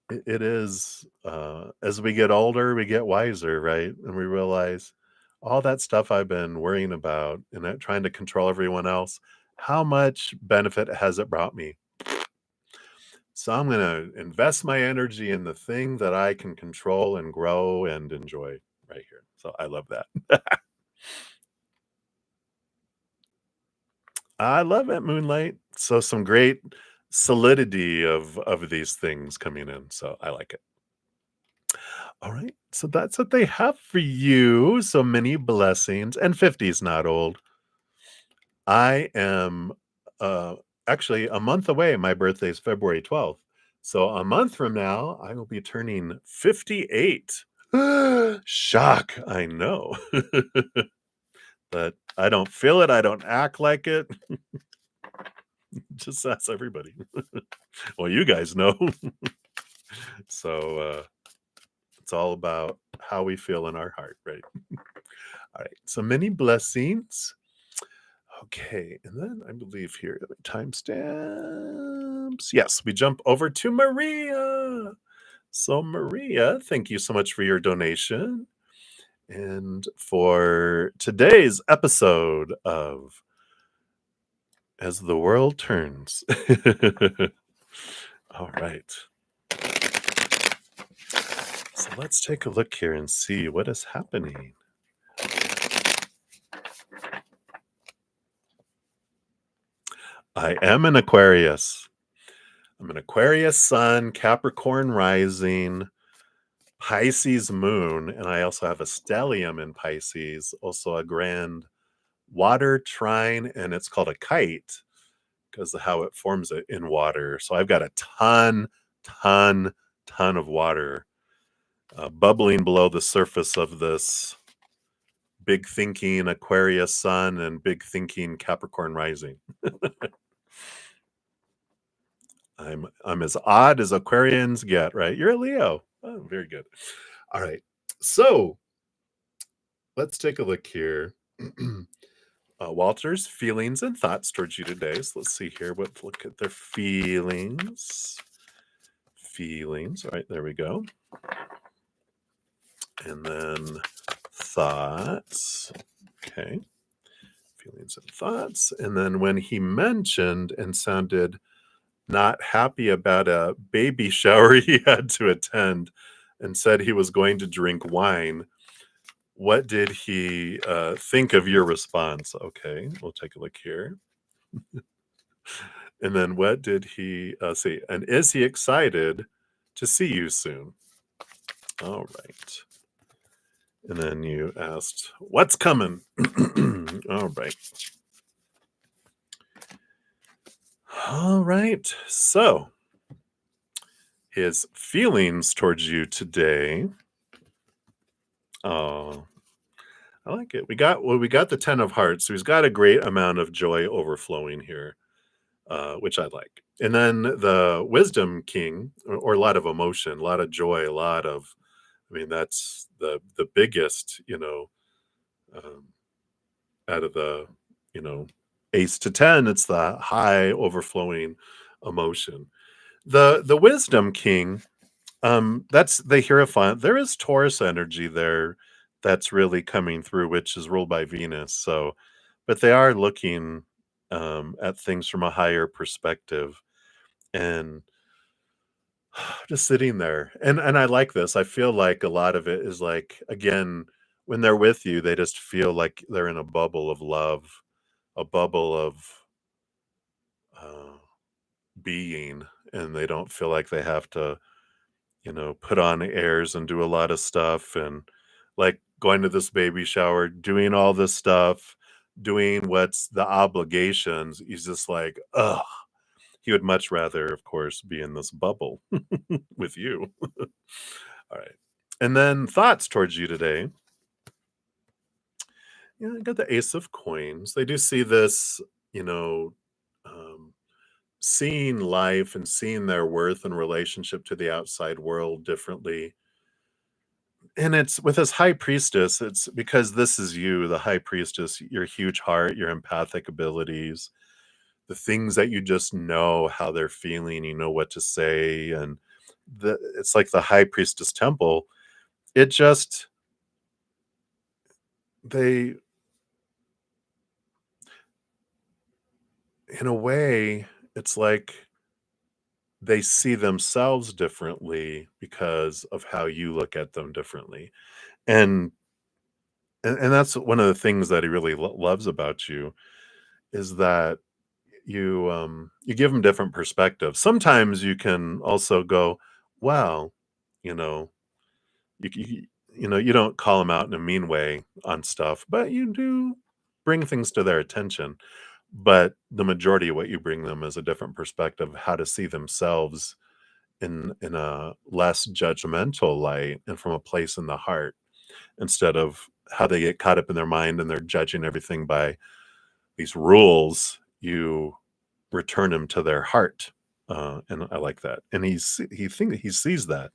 it is. As we get older, we get wiser, right? And we realize all that stuff I've been worrying about and trying to control everyone else, how much benefit has it brought me? So I'm going to invest my energy in the thing that I can control and grow and enjoy right here. So I love that. I love it, Moonlight. So some great solidity of these things coming in. So I like it. All right. So that's what they have for you. So many blessings. And 50 is not old. I am uh actually a month away. My birthday is February 12th. So a month from now, I will be turning 58. Shock, I know. But I don't feel it. I don't act like it. Just ask everybody. Well, you guys know. So it's all about how we feel in our heart, right? All right. So many blessings. Okay. And then I believe here, timestamps. Yes, we jump over to Maria. So, Maria, thank you so much for your donation and for today's episode of As the World Turns. All right. So let's take a look here and see what is happening. I am an Aquarius. I'm an Aquarius sun, Capricorn rising, Pisces moon, and I also have a stellium in Pisces, also a grand water trine, and it's called a kite because of how it forms it in water. So I've got a ton of water bubbling below the surface of this big thinking Aquarius sun and big thinking Capricorn rising. I'm as odd as Aquarians get, right? You're a Leo. Oh, very good. All right. So let's take a look here. Walter's feelings and thoughts towards you today. So let's see here. Let's look at their feelings. Feelings. All right, there we go. And then thoughts. Okay. Feelings and thoughts. And then when he mentioned and sounded not happy about a baby shower he had to attend and said he was going to drink wine, what did he think of your response? Okay, we'll take a look here. And then what did he see? And is he excited to see you soon? All right. And then you asked, what's coming? All right. All right. So his feelings towards you today. Oh, I like it. We got the 10 of hearts. So he's got a great amount of joy overflowing here, which I like. And then the wisdom king, or a lot of emotion, a lot of joy, a lot of, I mean, that's the biggest, um, out of the, ace to 10, it's the high overflowing emotion. The wisdom king, that's the Hierophant. There is Taurus energy there that's really coming through, which is ruled by Venus. So, but they are looking at things from a higher perspective and just sitting there. And I like this. I feel like a lot of it is like, again, when they're with you, they just feel like they're in a bubble of love, a bubble of uh, being, and they don't feel like they have to put on airs and do a lot of stuff and like going to this baby shower, doing all this stuff, doing what's the obligations. He's just like, ugh. He would much rather, of course, be in this bubble with you. All right. And then thoughts towards you today. Yeah, I got the Ace of Coins. They do see this, you know, um, seeing life and seeing their worth and relationship to the outside world differently. And it's with this high priestess, it's because this is you, the high priestess, your huge heart, your empathic abilities, the things that you just know how they're feeling, you know what to say. And it's like the high priestess temple. It just, they, in a way, it's like they see themselves differently because of how you look at them differently. And and that's one of the things that he really loves about you is that you give them different perspectives. Sometimes you can also go, well, you know, you don't call them out in a mean way on stuff, but you do bring things to their attention. But the majority of what you bring them is a different perspective, how to see themselves in a less judgmental light and from a place in the heart instead of how they get caught up in their mind and they're judging everything by these rules. You return them to their heart, and I like that. And he sees that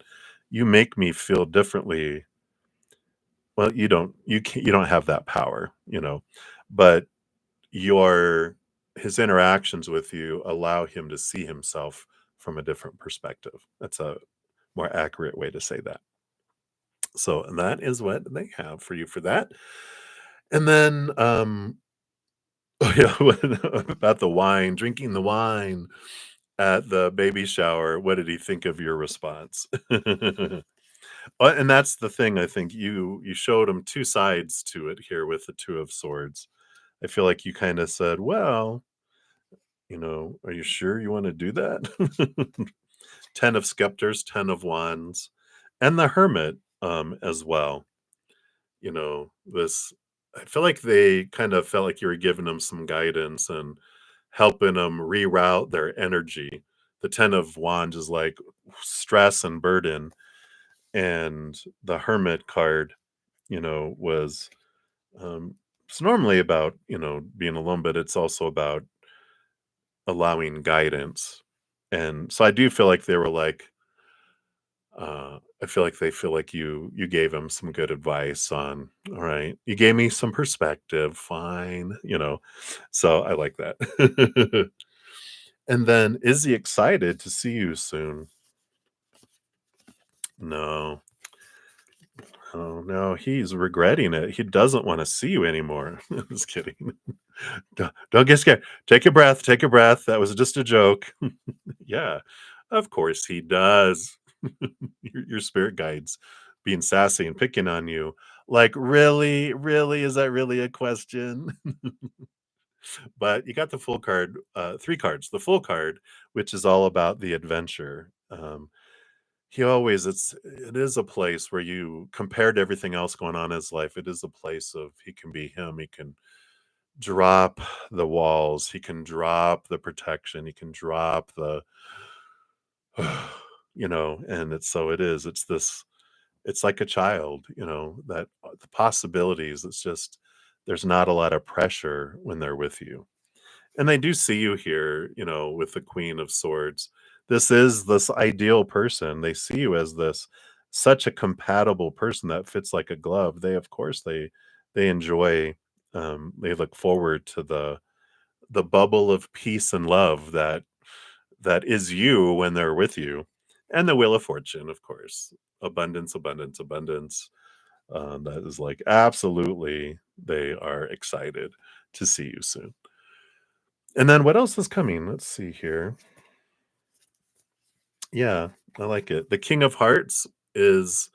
you make me feel differently. Well, you don't have that power, but your his interactions with you allow him to see himself from a different perspective. That's a more accurate way to say that. So that is what they have for you for that. And then, oh yeah, about the wine, drinking the wine at the baby shower. What did he think of your response? And that's the thing. I think you showed him two sides to it here with the Two of Swords. I feel like you kind of said, "Well, are you sure you want to do that?" 10 of scepters, 10 of wands, and the hermit as well. This I feel like they kind of felt like you were giving them some guidance and helping them reroute their energy. The 10 of wands is like stress and burden, and the hermit card, was Um, it's normally about, being alone, but it's also about allowing guidance. And so I do feel like they were like, I feel like they feel like you gave him some good advice on, all right, you gave me some perspective, fine. So I like that. And then, is he excited to see you soon? No. Oh no, he's regretting it. He doesn't want to see you anymore. Just kidding. Don't get scared. Take a breath. Take a breath. That was just a joke. Yeah, of course he does. Your spirit guides being sassy and picking on you. Like, really? Really? Is that really a question? But you got the full card, 3 cards. The full card, which is all about the adventure. He always it is a place where you compared to everything else going on in his life, it is a place of he can be him, he can drop the walls, he can drop the protection, he can drop the and it's this it's like a child, that the possibilities, it's just there's not a lot of pressure when they're with you. And they do see you here, with the Queen of Swords. This is this ideal person. They see you as this such a compatible person that fits like a glove. They, of course, they enjoy. They look forward to the bubble of peace and love that is you when they're with you, and the Wheel of Fortune, of course. Abundance, abundance, abundance. That is like absolutely. They are excited to see you soon. And then what else is coming? Let's see here. Yeah, I like it. The King of Hearts is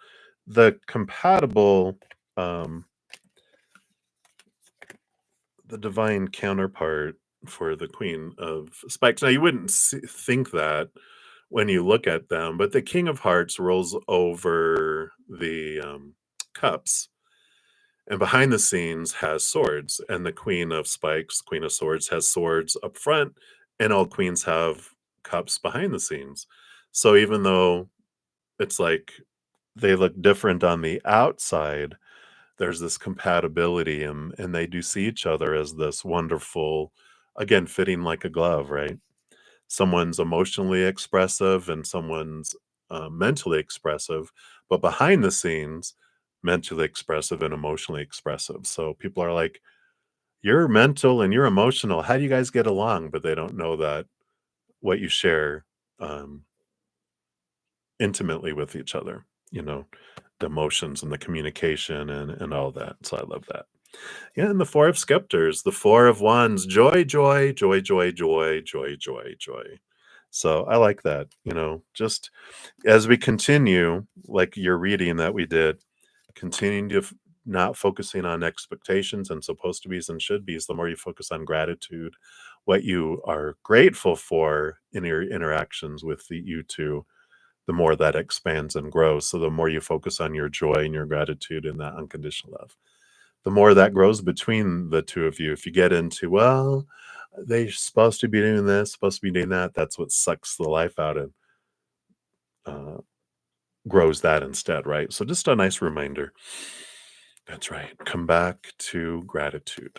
the compatible, um, the divine counterpart for the Queen of Spikes. Now, you wouldn't think that when you look at them, but the King of Hearts rolls over the cups, and behind the scenes has swords, and the Queen of Spikes, Queen of Swords, has swords up front, and all queens have cups behind the scenes. So even though it's like they look different on the outside, there's this compatibility, and they do see each other as this wonderful, again, fitting like a glove, right? Someone's emotionally expressive and someone's mentally expressive, but behind the scenes, mentally expressive and emotionally expressive. So people are like, you're mental and you're emotional. How do you guys get along? But they don't know that what you share um, intimately with each other, the emotions and the communication and all that. So I love that. Yeah, and the Four of Scepters, the Four of Wands, joy, joy, joy, joy, joy, joy, joy, joy. So I like that, just as we continue, like your reading that we did, continuing to not focusing on expectations and supposed to be's and should be's, the more you focus on gratitude, what you are grateful for in your interactions with you two, the more that expands and grows. So the more you focus on your joy and your gratitude and that unconditional love, the more that grows between the two of you. If you get into, well, they're supposed to be doing this, supposed to be doing that, that's what sucks the life out and uh, grows that instead, right? So just a nice reminder. That's right. Come back to gratitude.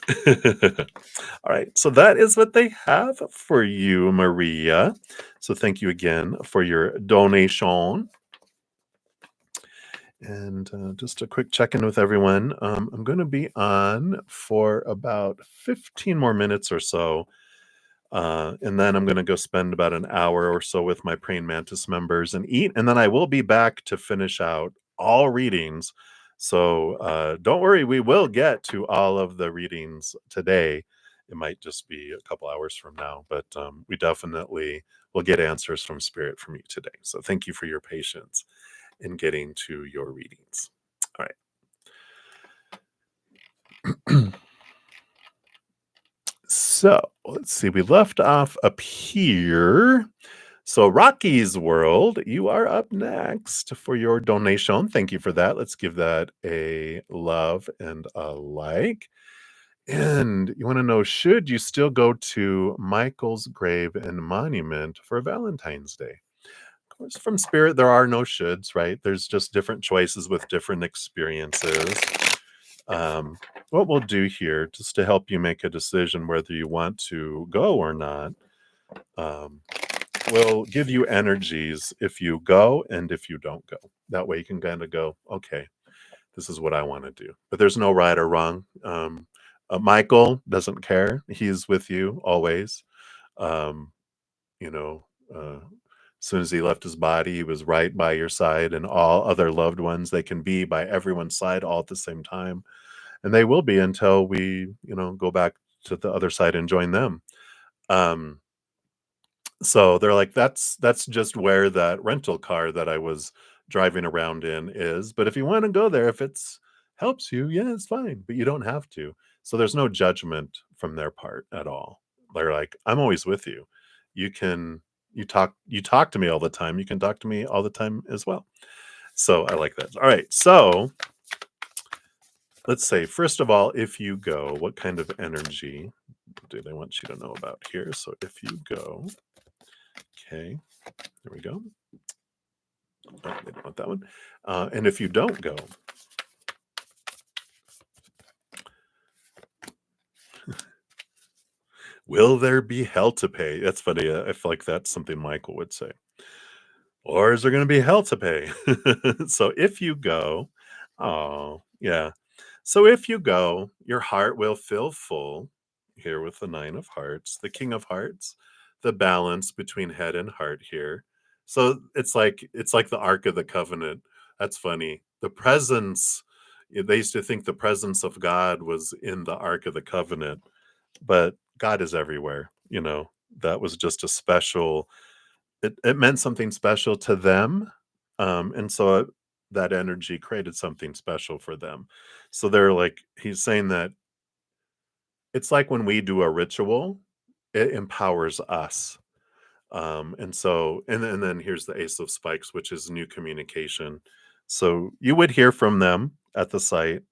All right. So that is what they have for you, Maria. So thank you again for your donation. And just a quick check in with everyone. I'm going to be on for about 15 more minutes or so. And then I'm going to go spend about an hour or so with my Praying Mantis members and eat. And then I will be back to finish out all readings. So don't worry, we will get to all of the readings today. It might just be a couple hours from now, but we definitely will get answers from Spirit from you today. So thank you for your patience in getting to your readings. All right. So let's see. We left off up here. So Rocky's World, you are up next for your donation. Thank you for that. Let's give that a love and a like. And you want to know, should you still go to Michael's grave and monument for Valentine's Day? Of course, from Spirit, there are no shoulds, right? There's just different choices with different experiences. Um, what we'll do here, just to help you make a decision whether you want to go or not, um, we'll give you energies if you go and if you don't go. That way you can kind of go, okay, this is what I want to do. But there's no right or wrong. Michael doesn't care. He's with you always. Um, you know, as soon as he left his body, he was right by your side, and all other loved ones, they can be by everyone's side all at the same time. And they will be until we, go back to the other side and join them. Um, so they're like, that's just where that rental car that I was driving around in is. But if you want to go there, if it's helps you, yeah, it's fine. But you don't have to. So there's no judgment from their part at all. They're like, I'm always with you. You can you talk to me all the time. You can talk to me all the time as well. So I like that. All right. So let's say, first of all, if you go, what kind of energy do they want you to know about here? So if you go, okay, there we go. Oh, they don't want that one. And if you don't go, will there be hell to pay? That's funny. I feel like that's something Michael would say. Or is there going to be hell to pay? So if you go, oh, yeah. So if you go, your heart will feel full. Here with the 9 of hearts, the King of Hearts, the balance between head and heart here. So it's like the Ark of the Covenant. That's funny. The presence, they used to think the presence of God was in the Ark of the Covenant, but God is everywhere. That was just a special, it meant something special to them. And so that energy created something special for them. So they're like, he's saying that it's like when we do a ritual, it empowers us. And then here's the Ace of Spikes, which is new communication. So you would hear from them at the site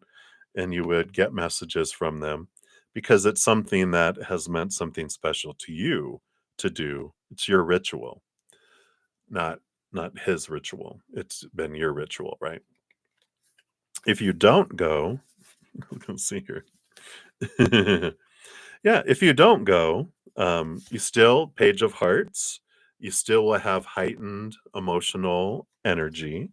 and you would get messages from them because it's something that has meant something special to you to do. It's your ritual, not not his ritual. It's been your ritual, right? If you don't go, let's see here. Yeah, if you don't go, you still Page of Hearts. You still will have heightened emotional energy.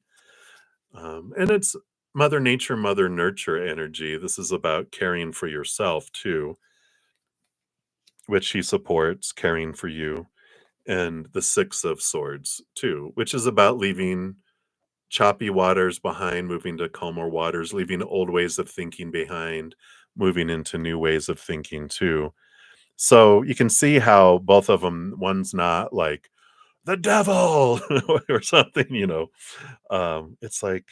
And it's Mother Nature, Mother Nurture energy. This is about caring for yourself too, which he supports, caring for you. And the Six of Swords too, which is about leaving choppy waters behind, moving to calmer waters, leaving old ways of thinking behind, moving into new ways of thinking too. So you can see how both of them, one's not like the devil or something. It's like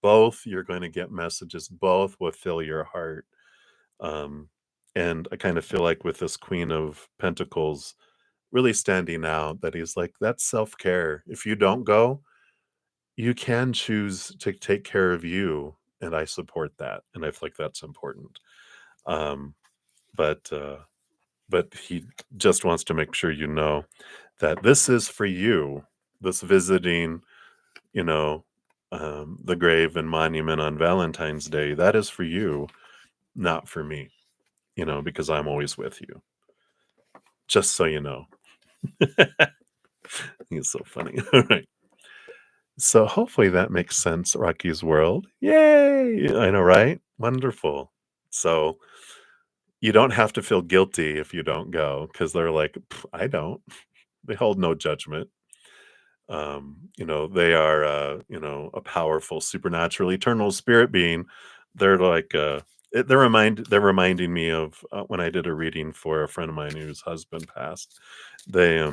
both you're going to get messages, both will fill your heart. Um, and I kind of feel like with this Queen of Pentacles really standing out, that he's like, that's self care. If you don't go, you can choose to take care of you. And I support that. And I feel like that's important. Um, but, uh, but he just wants to make sure you know that this is for you. This visiting, you know, the grave and monument on Valentine's Day, that is for you, not for me, because I'm always with you. Just so you know. He's so funny. All right. So hopefully that makes sense, Rocky's World. Yay! I know, right? Wonderful. So you don't have to feel guilty if you don't go because they're like, I don't. They hold no judgment. They are, a powerful, supernatural, eternal spirit being. They're like, they're reminding me of when I did a reading for a friend of mine whose husband passed. They,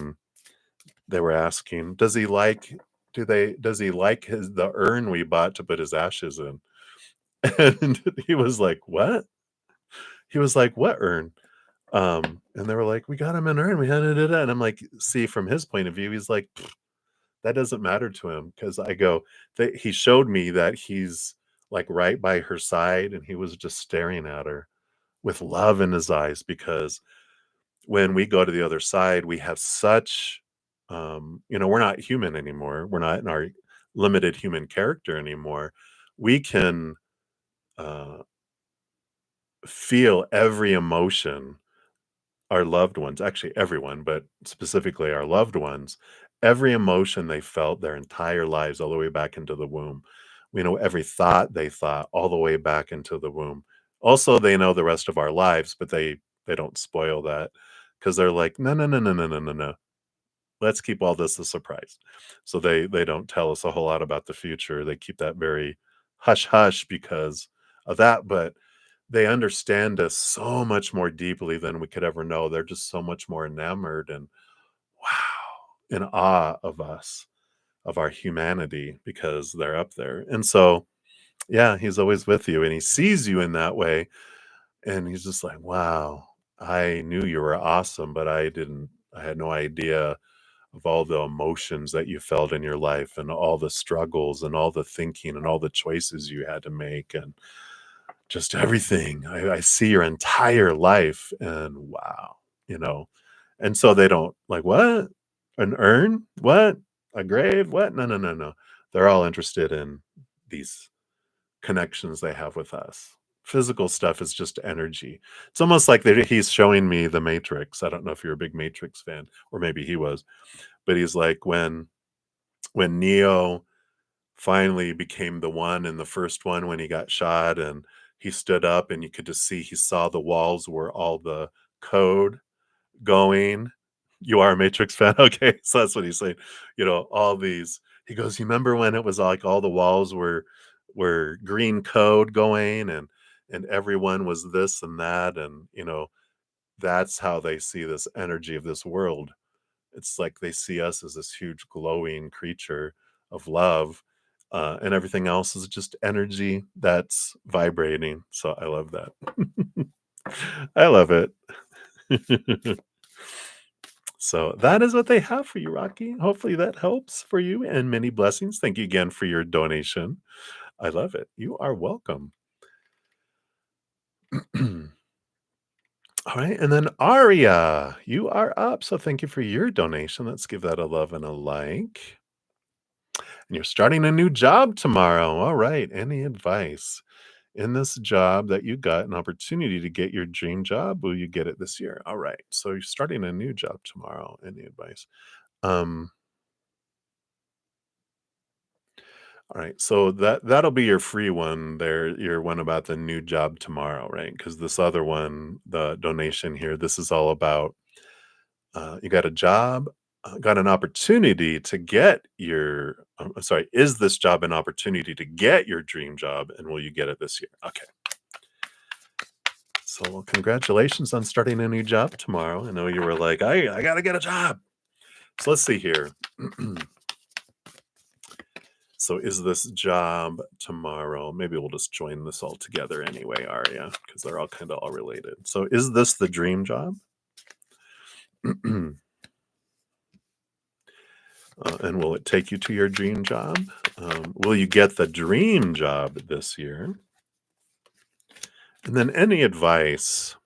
they were asking, does he like the urn we bought to put his ashes in? And he was like, what? He was like, what urn? And they were like, we got him an urn. We had it. And I'm like, see, from his point of view, he's like, that doesn't matter to him because I go, he showed me that he's like right by her side and he was just staring at her with love in his eyes because when we go to the other side, we have such, we're not human anymore. We're not in our limited human character anymore. We can uh, feel every emotion our loved ones, actually everyone, but specifically our loved ones, every emotion they felt their entire lives all the way back into the womb. We know every thought they thought all the way back into the womb. Also, they know the rest of our lives, but they don't spoil that because they're like, no, no, no, no, no, no, no, no. Let's keep all this a surprise. So they don't tell us a whole lot about the future. They keep that very hush hush because of that. But they understand us so much more deeply than we could ever know. They're just so much more enamored and wow, in awe of us, of our humanity, because they're up there. And so, yeah, he's always with you and he sees you in that way. And he's just like, wow, I knew you were awesome, but I had no idea of all the emotions that you felt in your life and all the struggles and all the thinking and all the choices you had to make. And just everything. I see your entire life and wow, you know? And so they don't like, "What? An urn? What? A grave? What?" No, no, no, no. They're all interested in these connections they have with us. Physical stuff is just energy. It's almost like he's showing me The Matrix. I don't know if you're a big Matrix fan, or maybe he was, but he's like, when Neo finally became the one in the first one when he got shot and he stood up and you could just see he saw the walls where all the code going. You are a Matrix fan? Okay, so that's what he's saying. You know, all these he goes, "You remember when it was like all the walls were green code going and everyone was this and that," and, you know, that's how they see this energy of this world. It's like they see us as this huge glowing creature of love, and everything else is just energy that's vibrating. So I love that. I love it. So that is what they have for you, Rocky. Hopefully that helps for you and many blessings. Thank you again for your donation. I love it. You are welcome. All right. And then Aria, you are up. So thank you for your donation. Let's give that a love and a like. And you're starting a new job tomorrow. All right. Any advice in this job that you got an opportunity to get your dream job? Will you get it this year? All right. So you're starting a new job tomorrow. Any advice? Um, all right. So that'll be your free one there, your one about the new job tomorrow, right? Because this other one, the donation here, this is all about you got a job, got an opportunity to get your sorry, is this job an opportunity to get your dream job and will you get it this year? Okay. So, well, congratulations on starting a new job tomorrow. I know you were like, I got to get a job. So, let's see here. So, is this job tomorrow? Maybe we'll just join this all together anyway, Aria, because they're all kind of all related. So, is this the dream job? And will it take you to your dream job? Will you get the dream job this year? And then any advice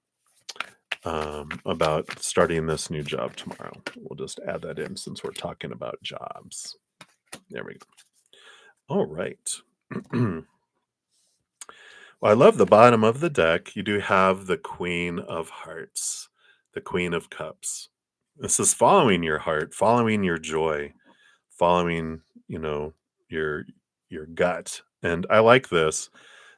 about starting this new job tomorrow? We'll just add that in since we're talking about jobs. There we go. All right. Well, I love the bottom of the deck. You do have the Queen of Hearts, the Queen of Cups. This is following your heart, following your joy, following, you know, your your gut. And I like this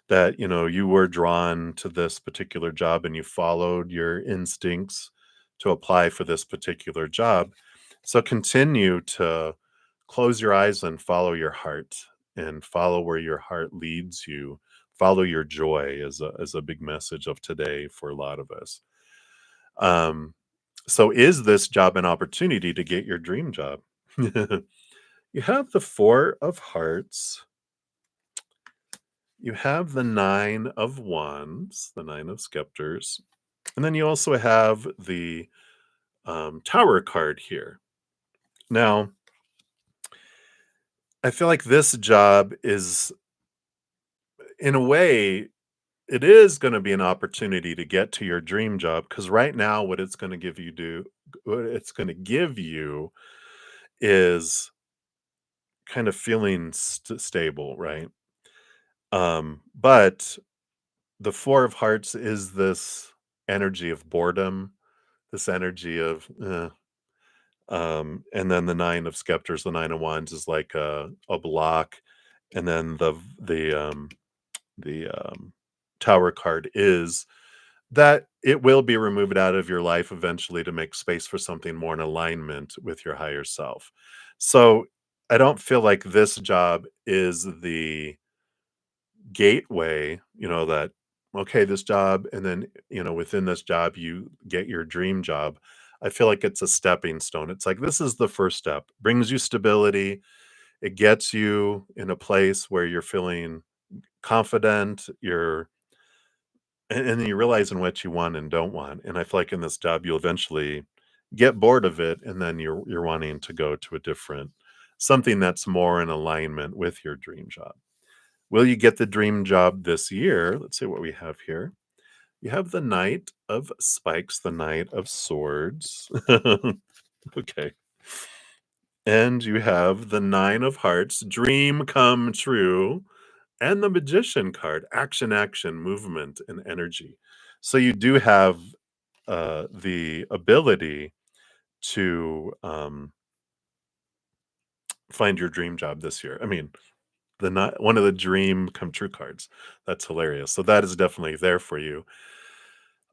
that, you know, you were drawn to this particular job and you followed your instincts to apply for this particular job. So continue to close your eyes and follow your heart and follow where your heart leads you. Follow your joy is a big message of today for a lot of us. Um, so is this job an opportunity to get your dream job? You have the Four of Hearts. You have the Nine of Wands, the Nine of Scepters. And then you also have the Tower card here. Now, I feel like this job is, in a way, it is going to be an opportunity to get to your dream job because right now, what it's going to give you is kind of feeling stable, right? But the Four of Hearts is this energy of boredom, this energy of, and then the Nine of Scepters, the Nine of Wands is like a block, and then the Tower card is that it will be removed out of your life eventually to make space for something more in alignment with your higher self. So, I don't feel like this job is the gateway, that, okay, this job, and then, within this job, you get your dream job. I feel like it's a stepping stone. It's like this is the first step, brings you stability. It gets you in a place where you're feeling confident, and then you realize in what you want and don't want. And I feel like in this job, you'll eventually get bored of it, and then you're wanting to go to a different something that's more in alignment with your dream job. Will you get the dream job this year? Let's see what we have here. You have the Knight of Spikes, the Knight of Swords. Okay. And you have the Nine of Hearts, Dream Come True, and the Magician card, action, action, movement, and energy. So you do have the ability to find your dream job this year. I mean, the not one of the dream come true cards. That's hilarious. So that is definitely there for you.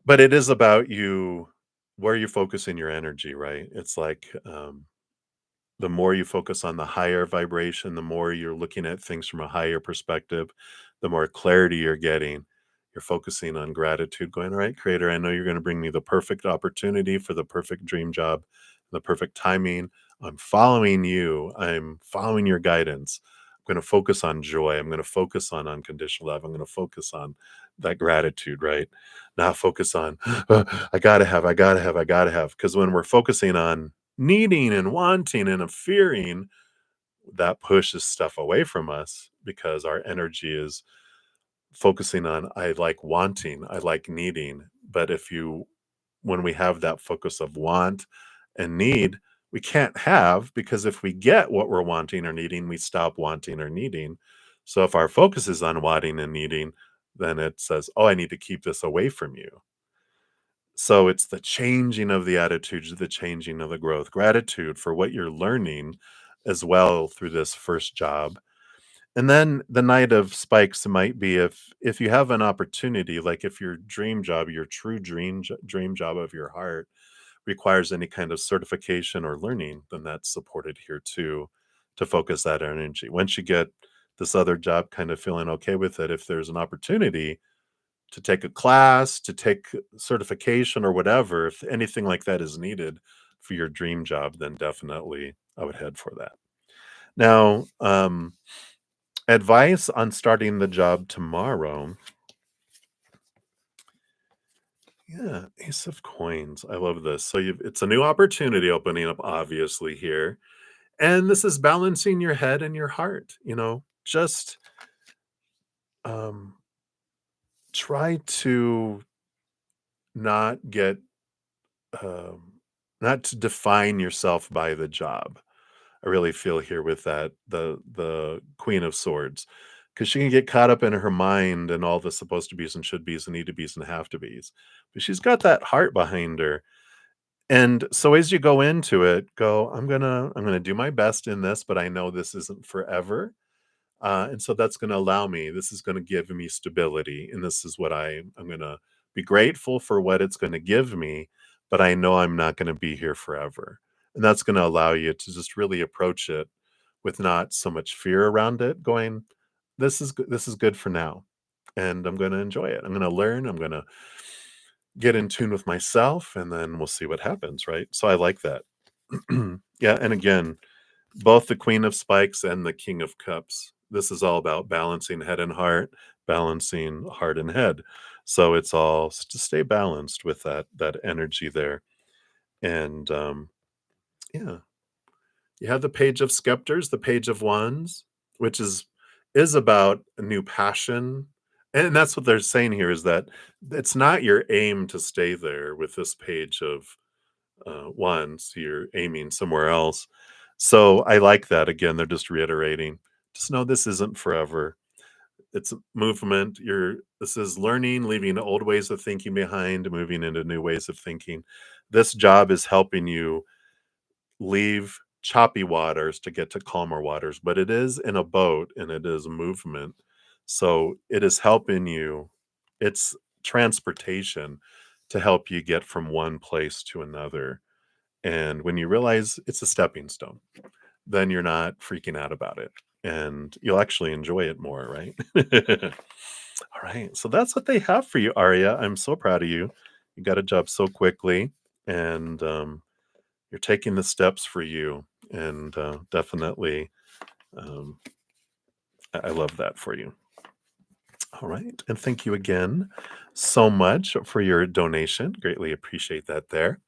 But it is about you where you focusing your energy, right? It's like the more you focus on the higher vibration, the more you're looking at things from a higher perspective, the more clarity you're getting. You're focusing on gratitude, going, all right, Creator, I know you're going to bring me the perfect opportunity for the perfect dream job, the perfect timing. I'm following you, I'm following your guidance. I'm going to focus on joy. I'm going to focus on unconditional love. I'm going to focus on that gratitude, right? Not focus on, I gotta have, I gotta have, I gotta have. Because when we're focusing on needing and wanting and fearing, that pushes stuff away from us because our energy is focusing on, I like wanting, I like needing. But when we have that focus of want and need, we can't have, because if we get what we're wanting or needing, we stop wanting or needing. So if our focus is on wanting and needing, then it says, oh, I need to keep this away from you. So it's the changing of the attitudes, the changing of the growth, gratitude for what you're learning as well through this first job. And then the Knight of Spikes might be if you have an opportunity, like if your dream job, your true dream job of your heart requires any kind of certification or learning, then that's supported here too, to focus that energy. Once you get this other job kind of feeling okay with it, if there's an opportunity to take a class, to take certification or whatever, if anything like that is needed for your dream job, then definitely I would head for that. Now, advice on starting the job tomorrow. Yeah, Ace of Coins. I love this. So it's a new opportunity opening up, obviously, here. And this is balancing your head and your heart. Just um, try to not get um, not to define yourself by the job. I really feel here with that the Queen of Swords, because she can get caught up in her mind and all the supposed to be's and should be's and need to be's and have to be's, but she's got that heart behind her. And so as you go into it, go, I'm gonna do my best in this, but I know this isn't forever. And so that's going to allow me, this is going to give me stability. And this is what I'm going to be grateful for what it's going to give me, but I know I'm not going to be here forever. And that's going to allow you to just really approach it with not so much fear around it, going, this is good for now. And I'm going to enjoy it. I'm going to learn. I'm going to get in tune with myself, and then we'll see what happens. Right. So I like that. Yeah. And again, both the Queen of Spikes and the King of Cups. This is all about balancing head and heart, balancing heart and head. So it's all to stay balanced with that energy there. And yeah, you have the Page of Scepters, the Page of Wands, which is about a new passion. And that's what they're saying here, is that it's not your aim to stay there with this Page of Wands. You're aiming somewhere else. So I like that. Again, they're just reiterating, just know this isn't forever. it's movement. This is learning, leaving old ways of thinking behind, moving into new ways of thinking. This job is helping you leave choppy waters to get to calmer waters, but it is in a boat and it is movement. So it is helping you. It's transportation to help you get from one place to another. And when you realize it's a stepping stone, then you're not freaking out about it and you'll actually enjoy it more, right? All right. So that's what they have for you, Arya. I'm so proud of you. You got a job so quickly and you're taking the steps for you. And definitely, um, I love that for you. All right. And thank you again so much for your donation. Greatly appreciate that there.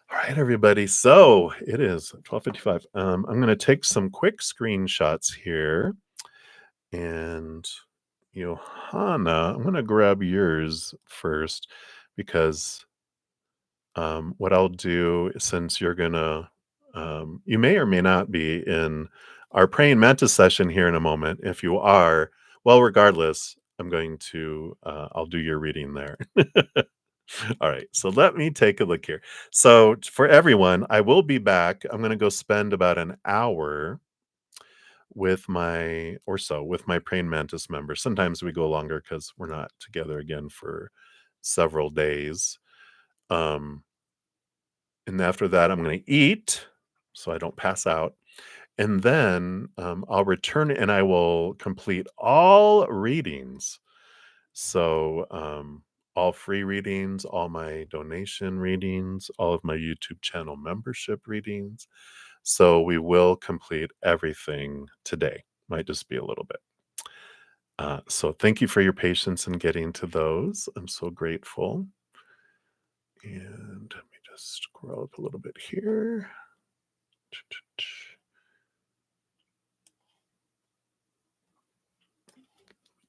All right, everybody. So it is 12:55. I'm going to take some quick screenshots here. And Johanna, I'm going to grab yours first because what I'll do, since you're going to, you may or may not be in our Praying Mantis session here in a moment. If you are, well, regardless, I'll do your reading there. All right, so let me take a look here. So for everyone, I will be back. I'm going to go spend about an hour with my Praying Mantis members. Sometimes we go longer because we're not together again for several days. And after that, I'm going to eat so I don't pass out. And then I'll return and I will complete all readings. So all free readings, all my donation readings, all of my YouTube channel membership readings. So we will complete everything today. Might just be a little bit. So thank you for your patience in getting to those. I'm so grateful. And let me just scroll up a little bit here.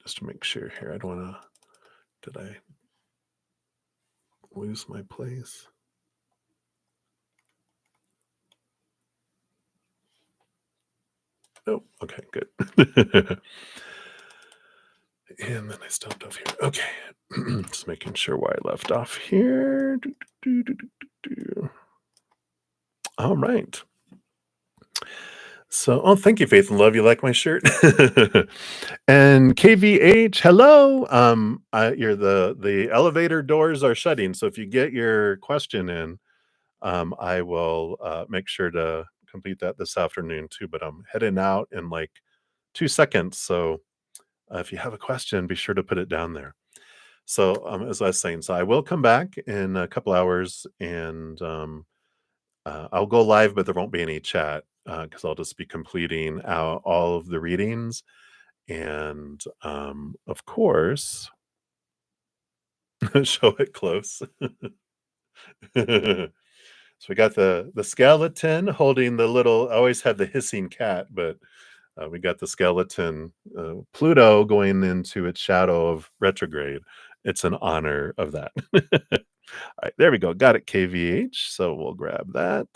Just to make sure here. I don't want to... Did I lose my place? Oh, okay, good. And then I stopped off here. Okay. Just making sure where I left off here. All right. So, thank you, Faith and Love. You like my shirt? And KVH, hello. You're the elevator doors are shutting. So if you get your question in, I will make sure to complete that this afternoon too. But I'm heading out in like 2 seconds. So if you have a question, be sure to put it down there. So as I was saying, so I will come back in a couple hours and I'll go live, but there won't be any chat because I'll just be completing all of the readings. And of course, show it close. So we got the skeleton holding the little, I always had the hissing cat, but we got the skeleton, Pluto going into its shadow of retrograde. It's an honor of that. All right, there we go. Got it, KVH. So we'll grab that.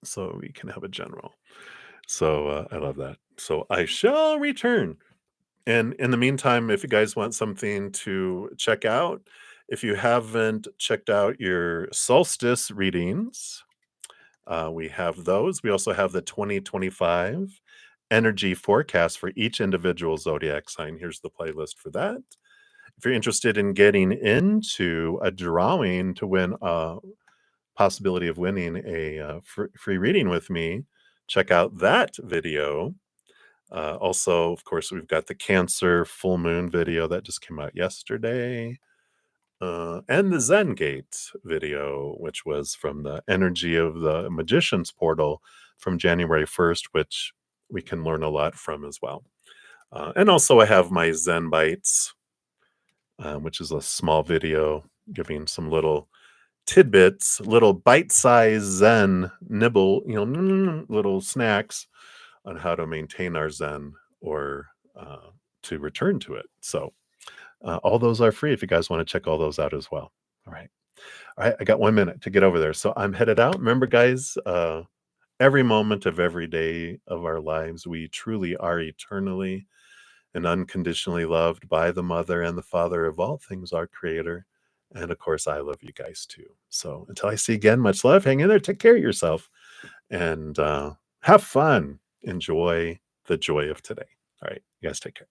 So we can have a general. So I love that. So I shall return. And in the meantime, if you guys want something to check out, if you haven't checked out your solstice readings, we have those. We also have the 2025 energy forecast for each individual zodiac sign. Here's the playlist for that. If you're interested in getting into a drawing to win a possibility of winning a free reading with me, check out that video. Also, of course, we've got the Cancer full moon video that just came out yesterday. And the Zen Gate video, which was from the energy of the Magician's Portal from January 1st, which we can learn a lot from as well. And also I have my Zen Bites, which is a small video giving some little tidbits, little bite-sized Zen nibble, little snacks on how to maintain our Zen or to return to it. So all those are free if you guys want to check all those out as well. All right. I got 1 minute to get over there. So I'm headed out. Remember, guys, every moment of every day of our lives, we truly are eternally and unconditionally loved by the mother and the father of all things, our creator. And of course, I love you guys too. So until I see you again, much love. Hang in there. Take care of yourself and have fun. Enjoy the joy of today. All right. You guys take care.